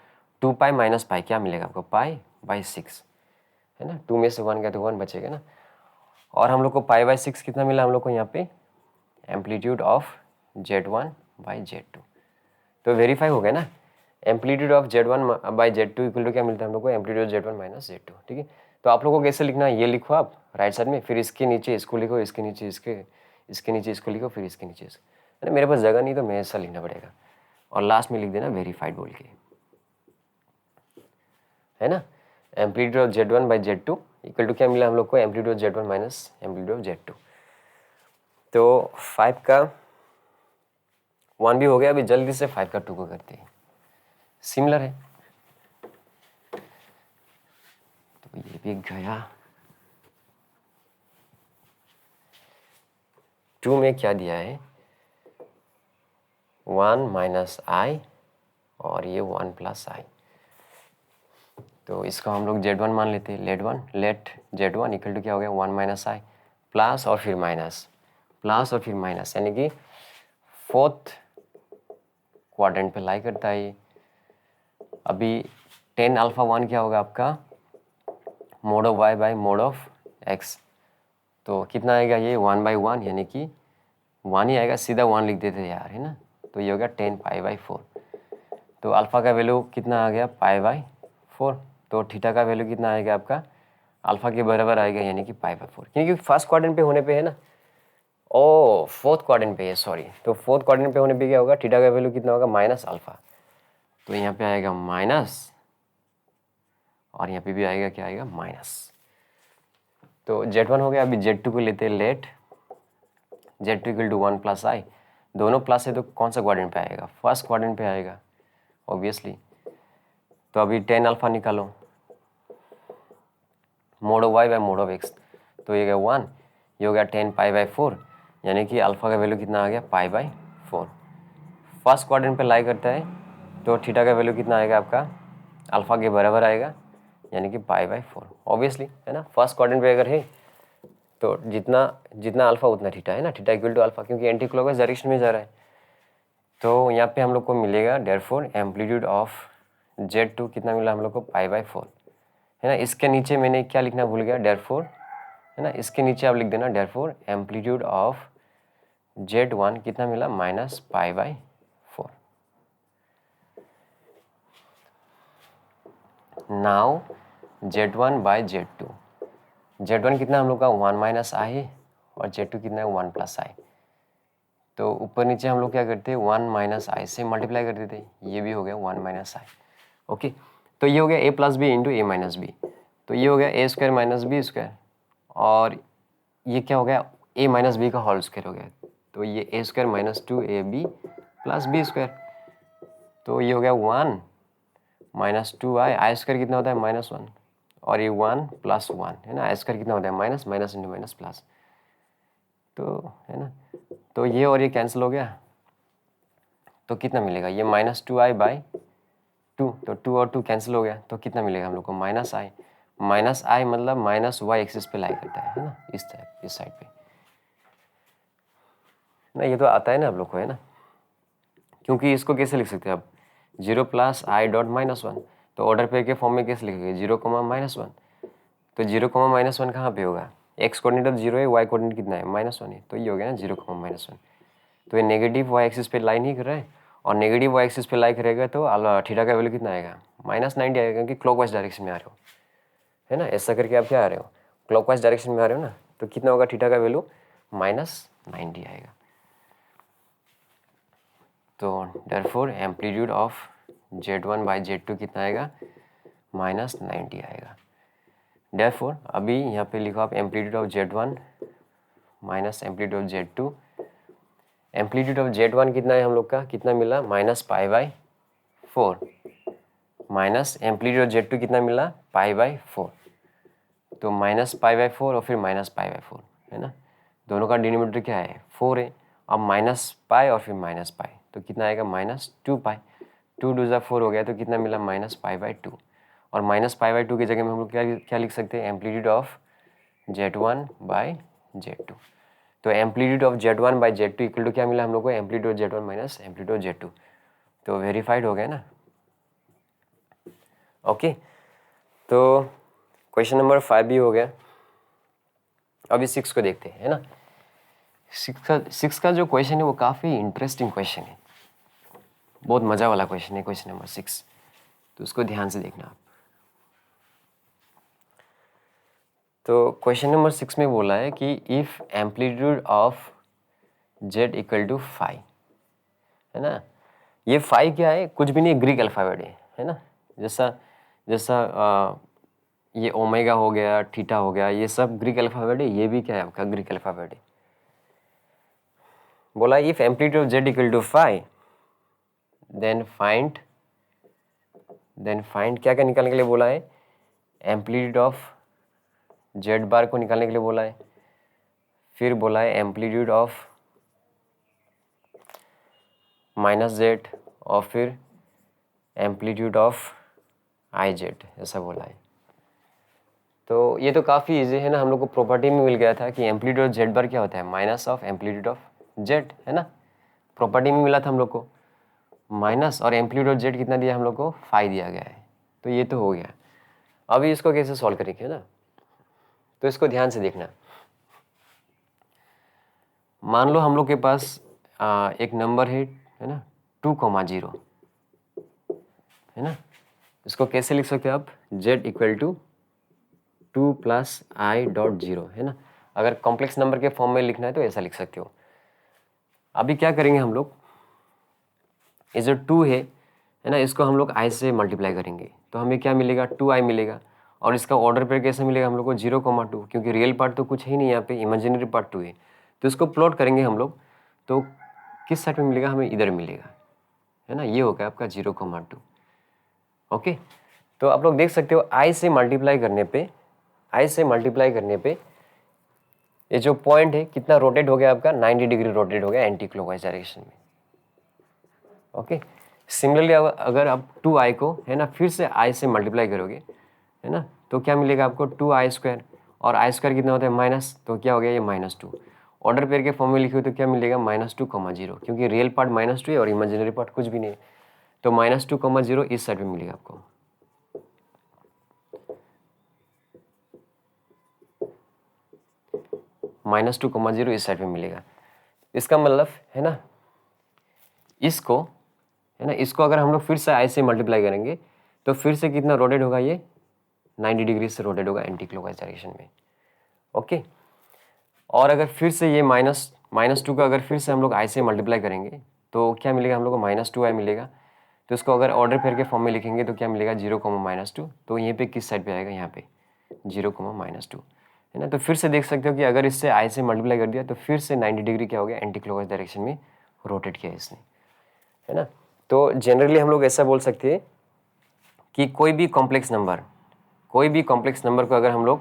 2π माइनस पाई, क्या मिलेगा आपको π/6, है ना। 2 में से 1 गया तो 1 बचेगा ना। और हम लोग को π/6 कितना मिला हम लोग को यहाँ पे, एम्पलीट्यूड ऑफ Z1/Z2। तो वेरीफाई हो गया ना, amplitude of Z1/Z2 equal to क्या मिलता है हम लोग को, एम्पलीट्यूड Z1 - Z2, ठीक है। तो आप लोगों को कैसे लिखना है, ये लिखो आप राइट साइड में, फिर इसके नीचे इसको लिखो, इसके नीचे इसके नीचे इसको लिखो, फिर इसके नीचे इसको, अरे मेरे पास जगह नहीं तो मैं ऐसा लिखना पड़ेगा, और लास्ट में लिख देना वेरीफाइड बोल के, है ना। Amplitude of Z1/Z2 equal to क्या मिला हम लोग को, amplitude of Z1 minus amplitude of Z2। तो 5 का 1 भी हो गया। अभी जल्दी से 5 का 2 को करते हैं, सिमिलर है। तो ये भी गया। 2 में क्या दिया है, 1 माइनस i और ये 1 प्लस i। तो इसका हम लोग Z1 मान लेते हैं, लेट Z1 इक्वल टू क्या हो गया, 1 माइनस i प्लस और फिर माइनस, प्लस और फिर माइनस, यानी कि 4th क्वाड्रेंट पे लाई करता है ये। अभी tan अल्फा 1 क्या होगा आपका, mod of y by mod of x। तो कितना आएगा ये 1/1, यानी कि 1 ही आएगा, सीधा 1 लिख देते यार, है ना। तो ये हो गया tan π/4। तो अल्फ़ा का वैल्यू कितना आ गया, π/4। तो थीटा का वैल्यू कितना आएगा आपका, अल्फ़ा के बराबर आएगा, यानी कि π/4, क्योंकि फर्स्ट क्वाड्रेंट पे होने पे है ना, ओ फोर्थ क्वाड्रेंट पे है, सॉरी। तो फोर्थ क्वाड्रेंट पे होने पे क्या होगा, थीटा का वैल्यू कितना होगा, माइनस अल्फ़ा। तो यहाँ पे आएगा माइनस, और यहाँ पे भी आएगा, क्या आएगा, माइनस। तो Z1 हो गया। अभी Z2 को लेते हैं, let Z2 equal to 1 plus i। दोनों प्लस है तो कौन सा क्वाड्रेंट पे आएगा, फर्स्ट क्वाड्रेंट पे आएगा ऑब्वियसली। तो अभी tan अल्फ़ा निकालो, mode of y by mod of x। तो ये गया 1, ये हो गया tan π/4, यानी कि अल्फ़ा का वैल्यू कितना आ गया, π/4। फर्स्ट क्वाड्रेंट पे लाई करता है तो थीटा का वैल्यू कितना आएगा आपका, अल्फ़ा के बराबर आएगा, यानी कि π/4 ऑब्वियसली, है ना। फर्स्ट क्वाड्रेंट पे अगर है तो जितना अल्फ़ा उतना थीटा, है ना, थीटा इक्वल टू अल्फ़ा, क्योंकि एंटी क्लॉकवाइज डायरेक्शन में जा रहा है। तो यहाँ पे हम लोग को मिलेगा देयरफॉर एम्पलीट्यूड ऑफ Z2 कितना मिला हम लोग को, π/4, है ना। इसके नीचे मैंने क्या लिखना भूल गया, देयरफॉर, है ना, इसके नीचे आप लिख देना देयरफॉर एम्पलीट्यूड ऑफ Z1 कितना मिला, -π/4। नाउ Z1/Z2, Z1 कितना हम लोग का 1 माइनस आई है, और Z2 कितना है 1 प्लस आई। तो ऊपर नीचे हम लोग क्या करते हैं, 1 माइनस आई से मल्टीप्लाई कर देते हैं, ये भी हो गया 1 माइनस आई। ओके, तो ये हो गया a plus b into a minus b. तो ये हो गया a square minus b square, और ये क्या हो गया, a माइनस बी का होल स्क्वायर हो गया। तो ये a square minus 2ab plus b square. तो ये हो गया 1 माइनस 2i, आई स्क्वायर कितना होता है, -1, और ये 1 प्लस 1, है ना, आई स्क्वायर कितना होता है, minus, minus into minus plus. तो है ना, तो ये और ये कैंसिल हो गया, तो कितना मिलेगा, ये -2i/2, तो 2 और 2 कैंसिल हो गया, तो कितना मिलेगा हम लोग को, -i। -i मतलब माइनस y एक्सिस पे लाई करता है ना, इस तरह, इस साइड पे ना। ये तो आता है ना आप लोग को, है ना, क्योंकि इसको कैसे लिख सकते हैं आप, 0 प्लस i डॉट -1। तो ऑर्डर पेयर के फॉर्म में कैसे लिखेंगे, 0, -1। तो 0, -1 कहाँ पे होगा, x कोऑर्डिनेट 0 है, y कोऑर्डिनेट कितना है, -1 है। तो ये हो गया ना 0, -1। तो ये नेगेटिव y एक्सिस पे लाइन ही कर रहा है, और नेगेटिव y एक्सिस पे लाई करेगा तो थीटा का वैल्यू कितना आएगा, -90 आएगा, क्योंकि क्लॉकवाइज डायरेक्शन में आ रहे हो, है ना। ऐसा करके आप क्या आ रहे हो, क्लॉकवाइज डायरेक्शन में आ रहे हो ना। तो कितना होगा थीटा का वैल्यू, -90 आएगा। तो देयरफॉर एम्पलीट्यूड ऑफ Z1/Z2 कितना आएगा, -90 आएगा। देयरफॉर अभी यहाँ पे लिखो आप amplitude of Z1 minus amplitude of Z2। Amplitude of Z1 कितना है हम लोग का, कितना मिला, -π/4, माइनस एम्पलीट्यूड ऑफ Z2 कितना मिला, π/4। तो -π/4 और फिर -π/4, है ना। दोनों का डिनोमिनेटर क्या है, 4 है। अब -π और फिर -π, तो कितना आएगा, -2π। 2 2 4 हो गया तो कितना मिला -π/2 और -π/2 की जगह में हम लोग क्या क्या लिख सकते हैं एम्पलीट्यूड ऑफ Z1/Z2। तो amplitude of Z1/Z2 equal to क्या मिला हम लोग को amplitude Z1 minus amplitude Z2। तो वेरीफाइड हो गया ना। ओके, तो क्वेश्चन नंबर 5 भी हो गया। अभी 6 को देखते हैं, है ना। 6 का जो क्वेश्चन है वो काफ़ी इंटरेस्टिंग क्वेश्चन है, बहुत मज़ा वाला क्वेश्चन है क्वेश्चन नंबर 6। तो उसको ध्यान से देखना आप। तो क्वेश्चन नंबर 6 में बोला है कि if amplitude of Z equal to 5, है ना। ये 5 क्या है, कुछ भी नहीं, ग्रीक अल्फ़ाबेट है ना। जैसा जैसा ये ओमेगा हो गया, थीटा हो गया, ये सब ग्रीक अल्फ़ाबेट है। ये भी क्या है आपका ग्रीक अल्फ़ाबेट है। बोला if amplitude of Z equal to 5 then find क्या क्या निकालने के लिए बोला है, एम्पलीट्यूड ऑफ Z बार को निकालने के लिए बोला है। फिर बोला है एम्पलीट्यूड ऑफ -Z और फिर एम्पलीट्यूड ऑफ IZ, ऐसा बोला है। तो ये तो काफ़ी इजी है ना, हम लोग को प्रॉपर्टी में मिल गया था कि एम्पलीट्यूड ऑफ Z बार क्या होता है minus of amplitude of Z, है ना। प्रॉपर्टी में मिला था हम लोग को माइनस, और एम्पलीट्यूड ऑफ Z कितना दिया हम लोग को 5 दिया गया है। तो ये तो हो गया। अभी इसको कैसे सॉल्व करेंगे, है ना। तो इसको ध्यान से देखना। मान लो हम लोग के पास एक नंबर है ना 2,0, है ना। इसको कैसे लिख सकते हो आप, Z इक्वल टू 2 + i.0, है ना। अगर कॉम्प्लेक्स नंबर के फॉर्म में लिखना है तो ऐसा लिख सकते हो। अभी क्या करेंगे हम लोग, ये जो 2 है ना, इसको हम लोग i से मल्टीप्लाई करेंगे तो हमें क्या मिलेगा 2i मिलेगा। और इसका ऑर्डर पेयर कैसे मिलेगा हम लोग को 0,2, क्योंकि रियल पार्ट तो कुछ है ही नहीं यहाँ पे, इमेजिनरी पार्ट 2 है। तो इसको प्लॉट करेंगे हम लोग, तो किस साइड में मिलेगा, हमें इधर मिलेगा, है ना। ये हो गया आपका 0,2। ओके, तो आप लोग देख सकते हो i से मल्टीप्लाई करने पे ये जो पॉइंट है कितना रोटेट हो गया आपका 90 डिग्री रोटेट हो गया एंटी क्लॉकवाइज डायरेक्शन में। ओके, सिमिलरली अगर आप 2i को, है ना, फिर से i से मल्टीप्लाई करोगे, है ना, तो क्या मिलेगा आपको 2i², और i² कितना होता है माइनस, तो क्या हो गया ये -2। ऑर्डर पेयर के फॉर्म में लिखे हो तो क्या मिलेगा -2,0, क्योंकि रियल पार्ट -2 है और इमेजिनरी पार्ट कुछ भी नहीं है। तो -2,0 इस साइड में मिलेगा आपको। -2,0 इस साइड में मिलेगा। इसका मतलब है ना, इसको, है ना, इसको अगर हम लोग फिर से i से मल्टीप्लाई करेंगे तो फिर से कितना रोटेट होगा, ये 90 डिग्री से रोटेट होगा एंटी क्लॉकवाइज डायरेक्शन में। ओके, और अगर फिर से ये -2 का अगर फिर से हम लोग i से मल्टीप्लाई करेंगे तो क्या मिलेगा हम लोग को -2i मिलेगा। तो इसको अगर ऑर्डर पेयर के फॉर्म में लिखेंगे तो क्या मिलेगा 0,-2। तो यहीं पे किस साइड पे आएगा, यहाँ पे 0,-2, है ना। तो फिर से देख सकते हो कि अगर इससे i से मल्टीप्लाई कर दिया तो फिर से 90 डिग्री क्या हो गया एंटी क्लॉकवाइज डायरेक्शन में रोटेट किया इसने, है ना। तो जनरली हम लोग ऐसा बोल सकते हैं कि कोई भी कॉम्प्लेक्स नंबर को अगर हम लोग,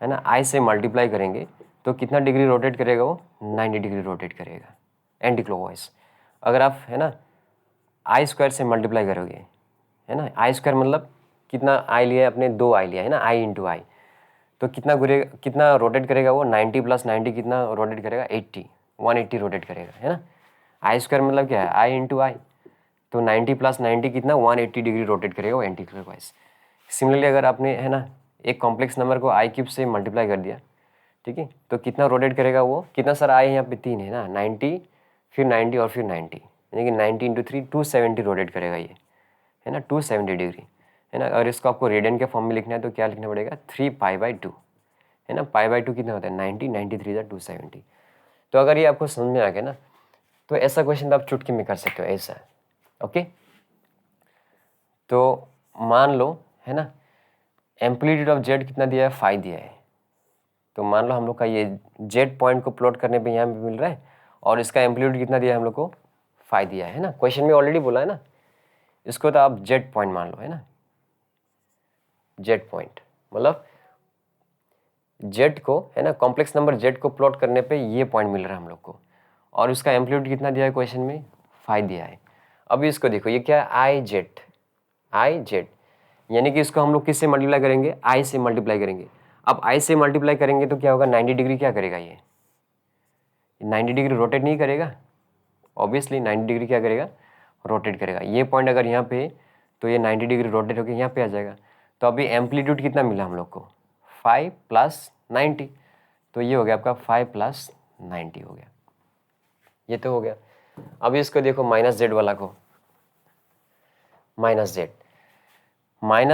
है ना, i से मल्टीप्लाई करेंगे तो कितना डिग्री रोटेट करेगा वो 90 डिग्री रोटेट करेगा एंटी क्लॉकवाइज। अगर आप, है ना, i² से मल्टीप्लाई करोगे, है ना, i² मतलब कितना i लिया है अपने, 2i लिया है ना, i × i, तो कितना रोटेट करेगा वो 90 + 90 कितना रोटेट करेगा 180 रोटेट करेगा, है ना। i² मतलब क्या है i × i, तो 90 + 90 कितना 180 डिग्री रोटेट करेगा वो एंटी क्लॉकवाइज। सिमिलरली अगर आपने, है ना, एक कॉम्प्लेक्स नंबर को i³ से मल्टीप्लाई कर दिया, ठीक है, तो कितना रोटेट करेगा वो, कितना सारा i है यहाँ पे 3 है ना, 90 फिर 90 और फिर 90, यानी कि 90 × 3 270 रोटेट करेगा ये, है ना, 270 डिग्री, है ना। और इसको आपको रेडियन के फॉर्म में लिखना है तो क्या लिखना पड़ेगा 3π/2, है ना। π/2 कितना होता है 90, 93 = 270। तो अगर ये आपको समझ में आ गया ना, तो ऐसा क्वेश्चन तो आप चुटकी में कर सकते हो ऐसा। ओके, तो मान लो, है ना, एम्पलीट्यूड ऑफ Z कितना दिया है 5 दिया है। तो मान लो हम लोग का ये Z पॉइंट को प्लॉट करने पे यहाँ पे मिल रहा है, और इसका एम्पलीट्यूड कितना दिया है हम लोग को 5 दिया है ना। क्वेश्चन में ऑलरेडी बोला है ना, इसको तो आप Z पॉइंट मान लो, है ना। Z पॉइंट मतलब Z को, है ना, कॉम्प्लेक्स नंबर Z को प्लॉट करने पे ये पॉइंट मिल रहा है हम लोग को, और उसका एम्पलीट्यूड कितना दिया है क्वेश्चन में 5 दिया है। अभी इसको देखो, ये क्या है, आई जेड, यानी कि इसको हम लोग किससे मल्टीप्लाई करेंगे, आई से मल्टीप्लाई करेंगे। अब आई से मल्टीप्लाई करेंगे तो क्या होगा, 90 डिग्री क्या करेगा, ये 90 डिग्री रोटेट नहीं करेगा, ऑब्वियसली 90 डिग्री क्या करेगा, रोटेट करेगा। ये पॉइंट अगर यहाँ पे है तो ये 90 डिग्री रोटेट होकर यहाँ पे आ जाएगा। तो अभी एम्पलीट्यूड कितना मिला हम लोग को, 5 + 90, तो ये हो गया आपका 5 + 90 हो गया, ये तो हो गया। अभी इसको देखो माइनस जेड वाला को, माइनस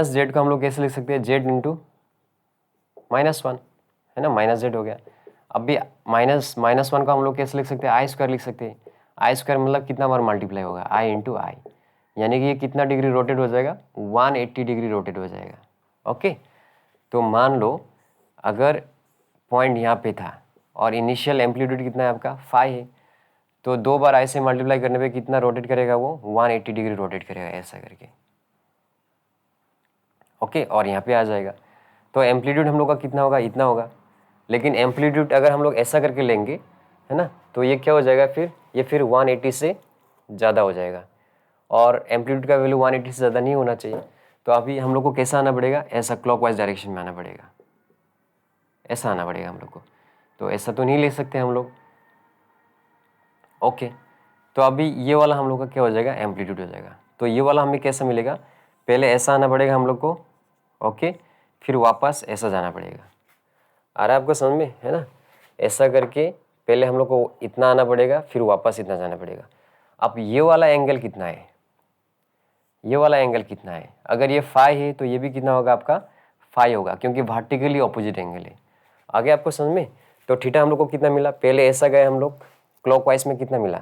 जेड को हम लोग कैसे लिख सकते हैं, जेड इंटू -1, है ना, माइनस जेड हो गया। अब भी -1 को हम लोग कैसे लिख सकते हैं, आई स्क्वायर लिख सकते हैं। आई स्क्वायर मतलब कितना बार मल्टीप्लाई होगा, आई इंटू आई, यानी कि ये कितना डिग्री रोटेट हो जाएगा, 180 डिग्री रोटेट हो जाएगा। ओके, तो मान लो अगर पॉइंट यहाँ पे था और इनिशियल एम्पलीट्यूड कितना है आपका 5 है, तो 2 बार आई से मल्टीप्लाई करने पे कितना रोटेट करेगा, वो 180 डिग्री रोटेट करेगा ऐसा करके। ओके, और यहाँ पे आ जाएगा। तो एम्पलीट्यूड हम लोग का कितना होगा, इतना होगा। लेकिन एम्पलीट्यूड अगर हम लोग ऐसा करके लेंगे, है ना, तो ये क्या हो जाएगा फिर, ये फिर 180 से ज़्यादा हो जाएगा, और एम्पलीट्यूड का वैल्यू 180 से ज़्यादा नहीं होना चाहिए। तो अभी हम लोग को कैसा आना पड़ेगा, ऐसा क्लॉकवाइज डायरेक्शन में आना पड़ेगा, ऐसा आना पड़ेगा हम लोग को। तो ऐसा तो नहीं ले सकते हम लोग। ओके, तो अभी ये वाला हम लोग का क्या हो जाएगा, एम्पलीट्यूड हो जाएगा। तो ये वाला हमें कैसा मिलेगा, पहले ऐसा आना पड़ेगा हम लोग को, ओके, फिर वापस ऐसा जाना पड़ेगा। आ रहा है आपको समझ में, है ना, ऐसा करके पहले हम लोग को इतना आना पड़ेगा, फिर वापस इतना जाना पड़ेगा। अब ये वाला एंगल कितना है, ये वाला एंगल कितना है, अगर ये 5 है तो ये भी कितना होगा आपका 5 होगा, क्योंकि वर्टिकली ऑपोजिट एंगल है। आगे आपको समझ में। तो थीटा हम लोग को कितना मिला, पहले ऐसा गए हम लोग, क्लॉकवाइज में कितना मिला,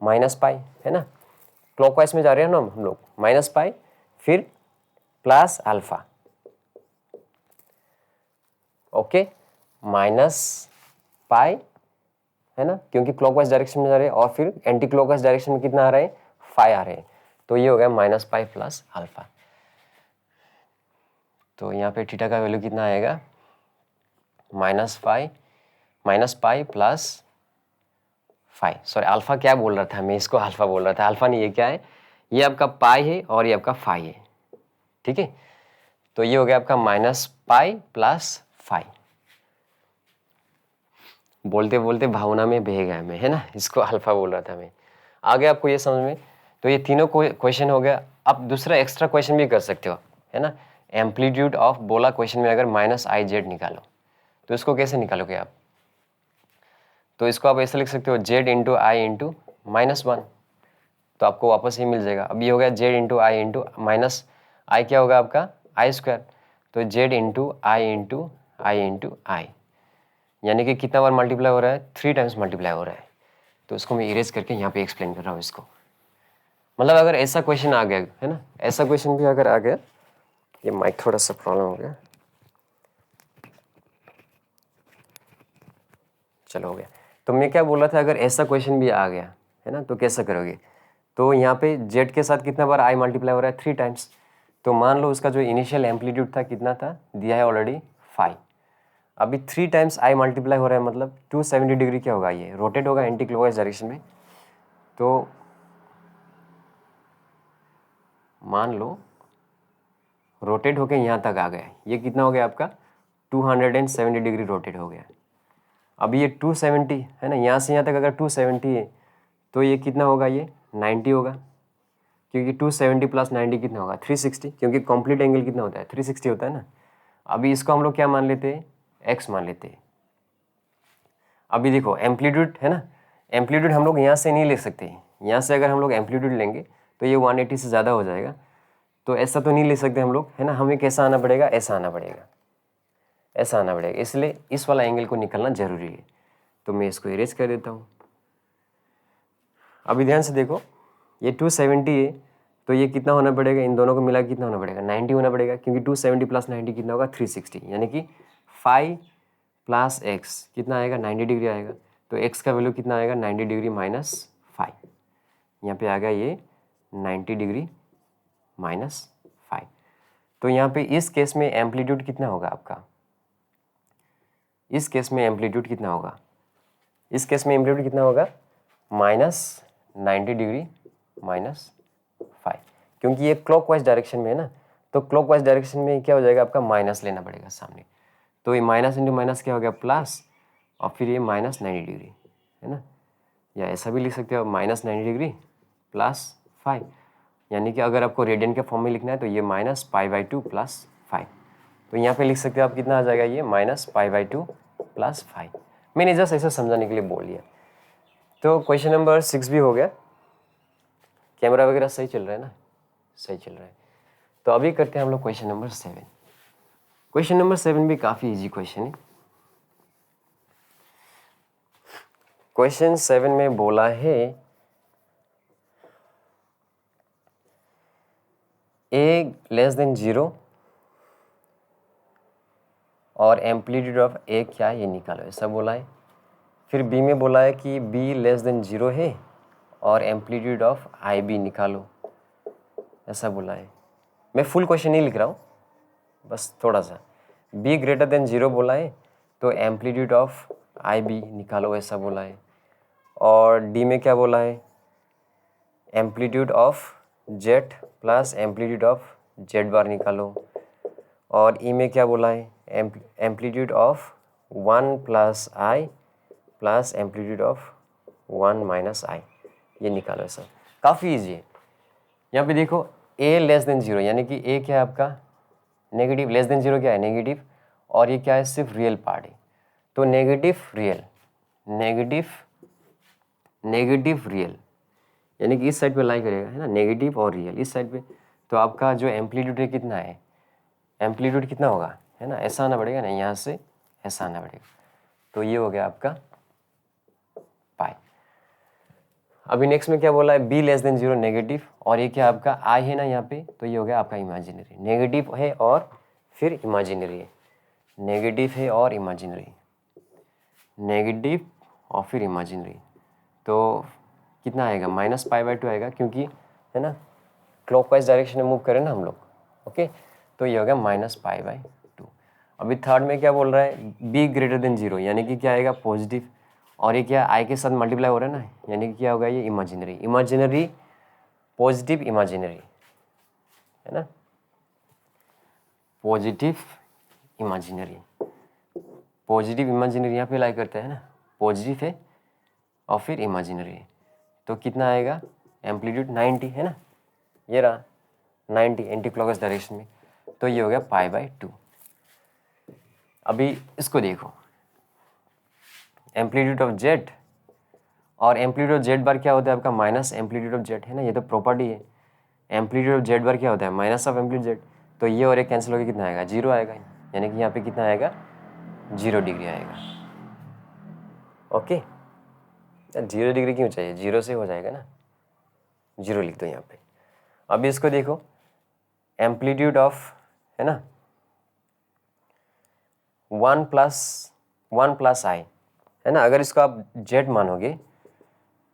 -π, है ना, क्लॉकवाइज में जा रहे हैं ना हम लोग, -π फिर +α, ओके, -π, है ना, क्योंकि क्लॉकवाइज डायरेक्शन में जा रहे हैं, और फिर एंटी क्लॉकवाइज डायरेक्शन में कितना आ रहा है, 5 आ रहे हैं। तो ये हो गया -π + α। तो यहाँ पे थीटा का वैल्यू कितना आएगा, -π + फाइ, सॉरी अल्फा क्या बोल रहा था मैं, इसको अल्फा बोल रहा था, अल्फा नहीं, ये क्या है, ये आपका पाई है और ये आपका फाइ है, ठीक है। तो ये हो गया आपका -π + फाइ। बोलते बोलते भावना में बह गया मैं, है ना, इसको अल्फा बोल रहा था मैं। आगे आपको ये समझ में। तो ये तीनों क्वेश्चन हो गया। आप दूसरा एक्स्ट्रा क्वेश्चन भी कर सकते हो, है ना, एम्पलीट्यूड ऑफ बोला क्वेश्चन में अगर -IZ निकालो, तो इसको कैसे निकालोगे आप, तो इसको आप ऐसे लिख सकते हो, Z × I × -1, तो आपको वापस ही मिल जाएगा। अब ये हो गया Z × I × माइनस आई, क्या होगा आपका I², तो Z × I × I, यानी कि कितना बार मल्टीप्लाई हो रहा है, 3 टाइम्स मल्टीप्लाई हो रहा है। तो इसको मैं इरेज करके यहाँ पे एक्सप्लेन कर रहा हूँ इसको। मतलब अगर ऐसा क्वेश्चन आ गया, है ना, ऐसा क्वेश्चन भी अगर आ गया, ये माइक थोड़ा सा प्रॉब्लम हो गया, चलो हो गया। तो मैं क्या बोल रहा था, अगर ऐसा क्वेश्चन भी आ गया, है ना, तो कैसा करोगे, तो यहाँ पे Z के साथ कितना बार I मल्टीप्लाई हो रहा है, 3 टाइम्स। तो मान लो उसका जो इनिशियल एम्पलीट्यूड था कितना था, दिया है ऑलरेडी 5। अभी 3 टाइम्स I मल्टीप्लाई हो रहा है, मतलब 270 डिग्री क्या होगा, ये रोटेट होगा एंटी क्लॉकवाइज डायरेक्शन में। तो मान लो रोटेट होके यहाँ तक आ गया, ये कितना हो गया आपका 270 डिग्री रोटेट हो गया। अभी ये 270 है ना, यहाँ से यहाँ तक अगर 270 है, तो ये कितना होगा, ये 90 होगा, क्योंकि 270 + 90 कितना होगा 360, क्योंकि कंप्लीट एंगल कितना होता है 360 होता है ना। अभी इसको हम लोग क्या मान लेते हैं, x मान लेते हैं। अभी देखो एम्पलीट्यूड, है ना, एम्पलीट्यूड हम लोग यहाँ से नहीं ले सकते, यहाँ से अगर हम लोग एम्पलीट्यूड लेंगे तो ये 180 से ज़्यादा हो जाएगा, तो ऐसा तो नहीं ले सकते हम लोग, है ना, हमें कैसा आना पड़ेगा, ऐसा आना पड़ेगा, ऐसा आना पड़ेगा। इसलिए इस वाला एंगल को निकलना जरूरी है। तो मैं इसको इरेज कर देता हूँ। अभी ध्यान से देखो, ये 270 है, तो ये कितना होना पड़ेगा, इन दोनों को मिला कितना होना पड़ेगा, 90 होना पड़ेगा, क्योंकि 270 + 90 कितना होगा 360, यानी कि 5 + x कितना आएगा 90 डिग्री आएगा। तो x का वैल्यू कितना आएगा 90 डिग्री -5, यहाँ पे आ गया ये 90 डिग्री -5। तो यहाँ पे इस केस में एम्पलीट्यूड कितना होगा आपका, इस केस में एम्पलीट्यूड कितना होगा, इस केस में एम्पलीट्यूड कितना होगा -90 डिग्री -5, क्योंकि ये क्लॉकवाइज डायरेक्शन में है ना, तो क्लॉकवाइज डायरेक्शन में क्या हो जाएगा आपका माइनस लेना पड़ेगा सामने, तो ये माइनस इंटू माइनस क्या हो गया प्लस, और फिर ये -90 डिग्री है ना, या ऐसा भी लिख सकते हो -90 डिग्री +5, यानी कि अगर आपको रेडियन के फॉर्म में लिखना है तो ये -π/2 + 5, तो यहाँ पे लिख सकते हो आप कितना आ जाएगा ये -π/2 + 5। मैंने जस्ट ऐसा समझाने के लिए बोल दिया। तो क्वेश्चन नंबर 6 भी हो गया। कैमरा वगैरह सही चल रहा है ना, सही चल रहा है। तो अभी करते हैं हम लोग क्वेश्चन नंबर 7। क्वेश्चन नंबर 7 भी काफ़ी इजी क्वेश्चन है। क्वेश्चन 7 में बोला है a लेस देन 0 और एम्पलीट्यूड ऑफ a क्या है ये निकालो, ऐसा बोला है। फिर b में बोला है कि b लेस देन 0 है और एम्पलीट्यूड ऑफ ib निकालो, ऐसा बोला है। मैं फुल क्वेश्चन नहीं लिख रहा हूँ, बस थोड़ा सा। b ग्रेटर देन 0 बोला है तो एम्पलीट्यूड ऑफ ib निकालो, ऐसा बोला है। और d में क्या बोला है, amplitude of z plus amplitude of z बार निकालो। और ई में क्या बोला है, amplitude of 1 + i plus amplitude of 1 - i, ये निकालो ऐसा। काफ़ी ईजी है। यहाँ पे देखो a लेस देन 0, यानी कि a क्या है आपका नेगेटिव, लेस देन 0 क्या है नेगेटिव, और ये क्या है सिर्फ रियल पार्ट है, तो नेगेटिव रियल, नेगेटिव रियल, यानी कि इस साइड पे लाई करेगा है ना, नेगेटिव और रियल इस साइड पे। तो आपका जो एम्पलीट्यूड है कितना है, एम्पलीट्यूड कितना होगा है ना, ऐसा आना पड़ेगा ना, यहाँ से ऐसा आना पड़ेगा, तो ये हो गया आपका पाई। अभी नेक्स्ट में क्या बोला है, b लेस देन 0 नेगेटिव, और ये क्या आपका i है ना यहाँ पे, तो ये हो गया आपका इमेजिनरी। नेगेटिव है और फिर इमेजिनरी है, नेगेटिव है और इमेजिनरी, नेगेटिव और फिर इमेजिनरी, तो कितना आएगा -π/2 आएगा, क्योंकि है ना क्लॉकवाइज डायरेक्शन में मूव करें ना हम लोग, ओके। तो ये हो गया -π/2। अभी थर्ड में क्या बोल रहा है, b ग्रेटर देन 0, यानी कि क्या आएगा पॉजिटिव, और ये क्या i के साथ मल्टीप्लाई हो रहा है ना, यानी कि क्या होगा ये इमेजिनरी, इमेजिनरी पॉजिटिव इमेजिनरी है ना, पॉजिटिव इमेजिनरी, पॉजिटिव इमेजिनरी यहाँ पे लाई करते हैं ना, पॉजिटिव है और फिर इमेजिनरी है, तो कितना आएगा एम्पलीट्यूड 90 है ना, ये रहा 90 एंटी क्लॉकवाइज डायरेक्शन में, तो ये हो गया π/2। अभी इसको देखो, एम्पलीट्यूड ऑफ z और एम्पलीट्यूड ऑफ z बार क्या होता है आपका माइनस एम्पलीट्यूड ऑफ z है ना, ये तो प्रॉपर्टी है। एम्पलीट्यूड ऑफ z बार क्या होता है माइनस ऑफ एम्पलीट्यूड z, तो ये और ये कैंसिल होकर कितना आएगा 0 आएगा, यानी कि यहाँ पे कितना आएगा 0 डिग्री आएगा, ओके। 0 डिग्री क्यों चाहिए, 0 से हो जाएगा ना, 0 लिख दो यहाँ पे। अभी इसको देखो, एम्पलीट्यूड ऑफ है ना 1 + i है ना, अगर इसको आप z मानोगे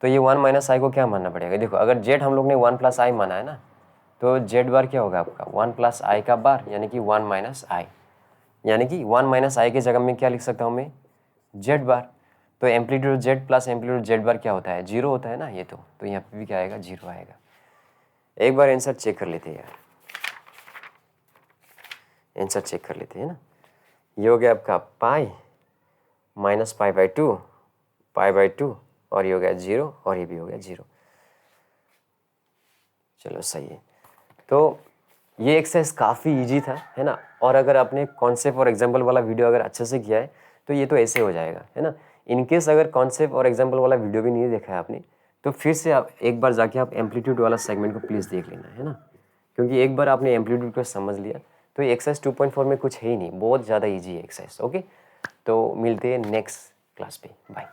तो ये 1 - i को क्या मानना पड़ेगा, देखो अगर z हम लोग ने 1 + i माना है ना, तो z बार क्या होगा आपका 1 + i का बार, यानी कि 1 - i, यानी कि 1 - i के जगह में क्या लिख सकता हूँ मैं z बार, तो amplitude z plus amplitude z बार क्या होता है 0 होता है ना ये, तो यहाँ पे भी क्या आएगा 0 आएगा। एक बार आंसर चेक कर लेते हैं यार, आंसर चेक कर लेते हैं ना, ये हो गया आपका पाई -π/2 और ये हो गया 0 और ये भी हो गया 0, चलो सही है। तो ये एक्सरसाइज काफ़ी इजी था है ना, और अगर आपने कॉन्सेप्ट और एग्जाम्पल वाला वीडियो अगर अच्छे से किया है तो ये तो ऐसे हो जाएगा है ना। इनकेस अगर कॉन्सेप्ट और एग्जाम्पल वाला वीडियो भी नहीं देखा है आपने, तो फिर से आप एक बार जाके आप एम्पलीट्यूड वाला सेगमेंट को प्लीज़ देख लेना है ना, क्योंकि एक बार आपने एम्पलीट्यूड को समझ लिया तो ये एक्सरसाइज 2.4 में कुछ है ही नहीं, बहुत ज़्यादा ईजी है एक्सरसाइज, ओके। तो मिलते हैं नेक्स्ट क्लास पे, बाय।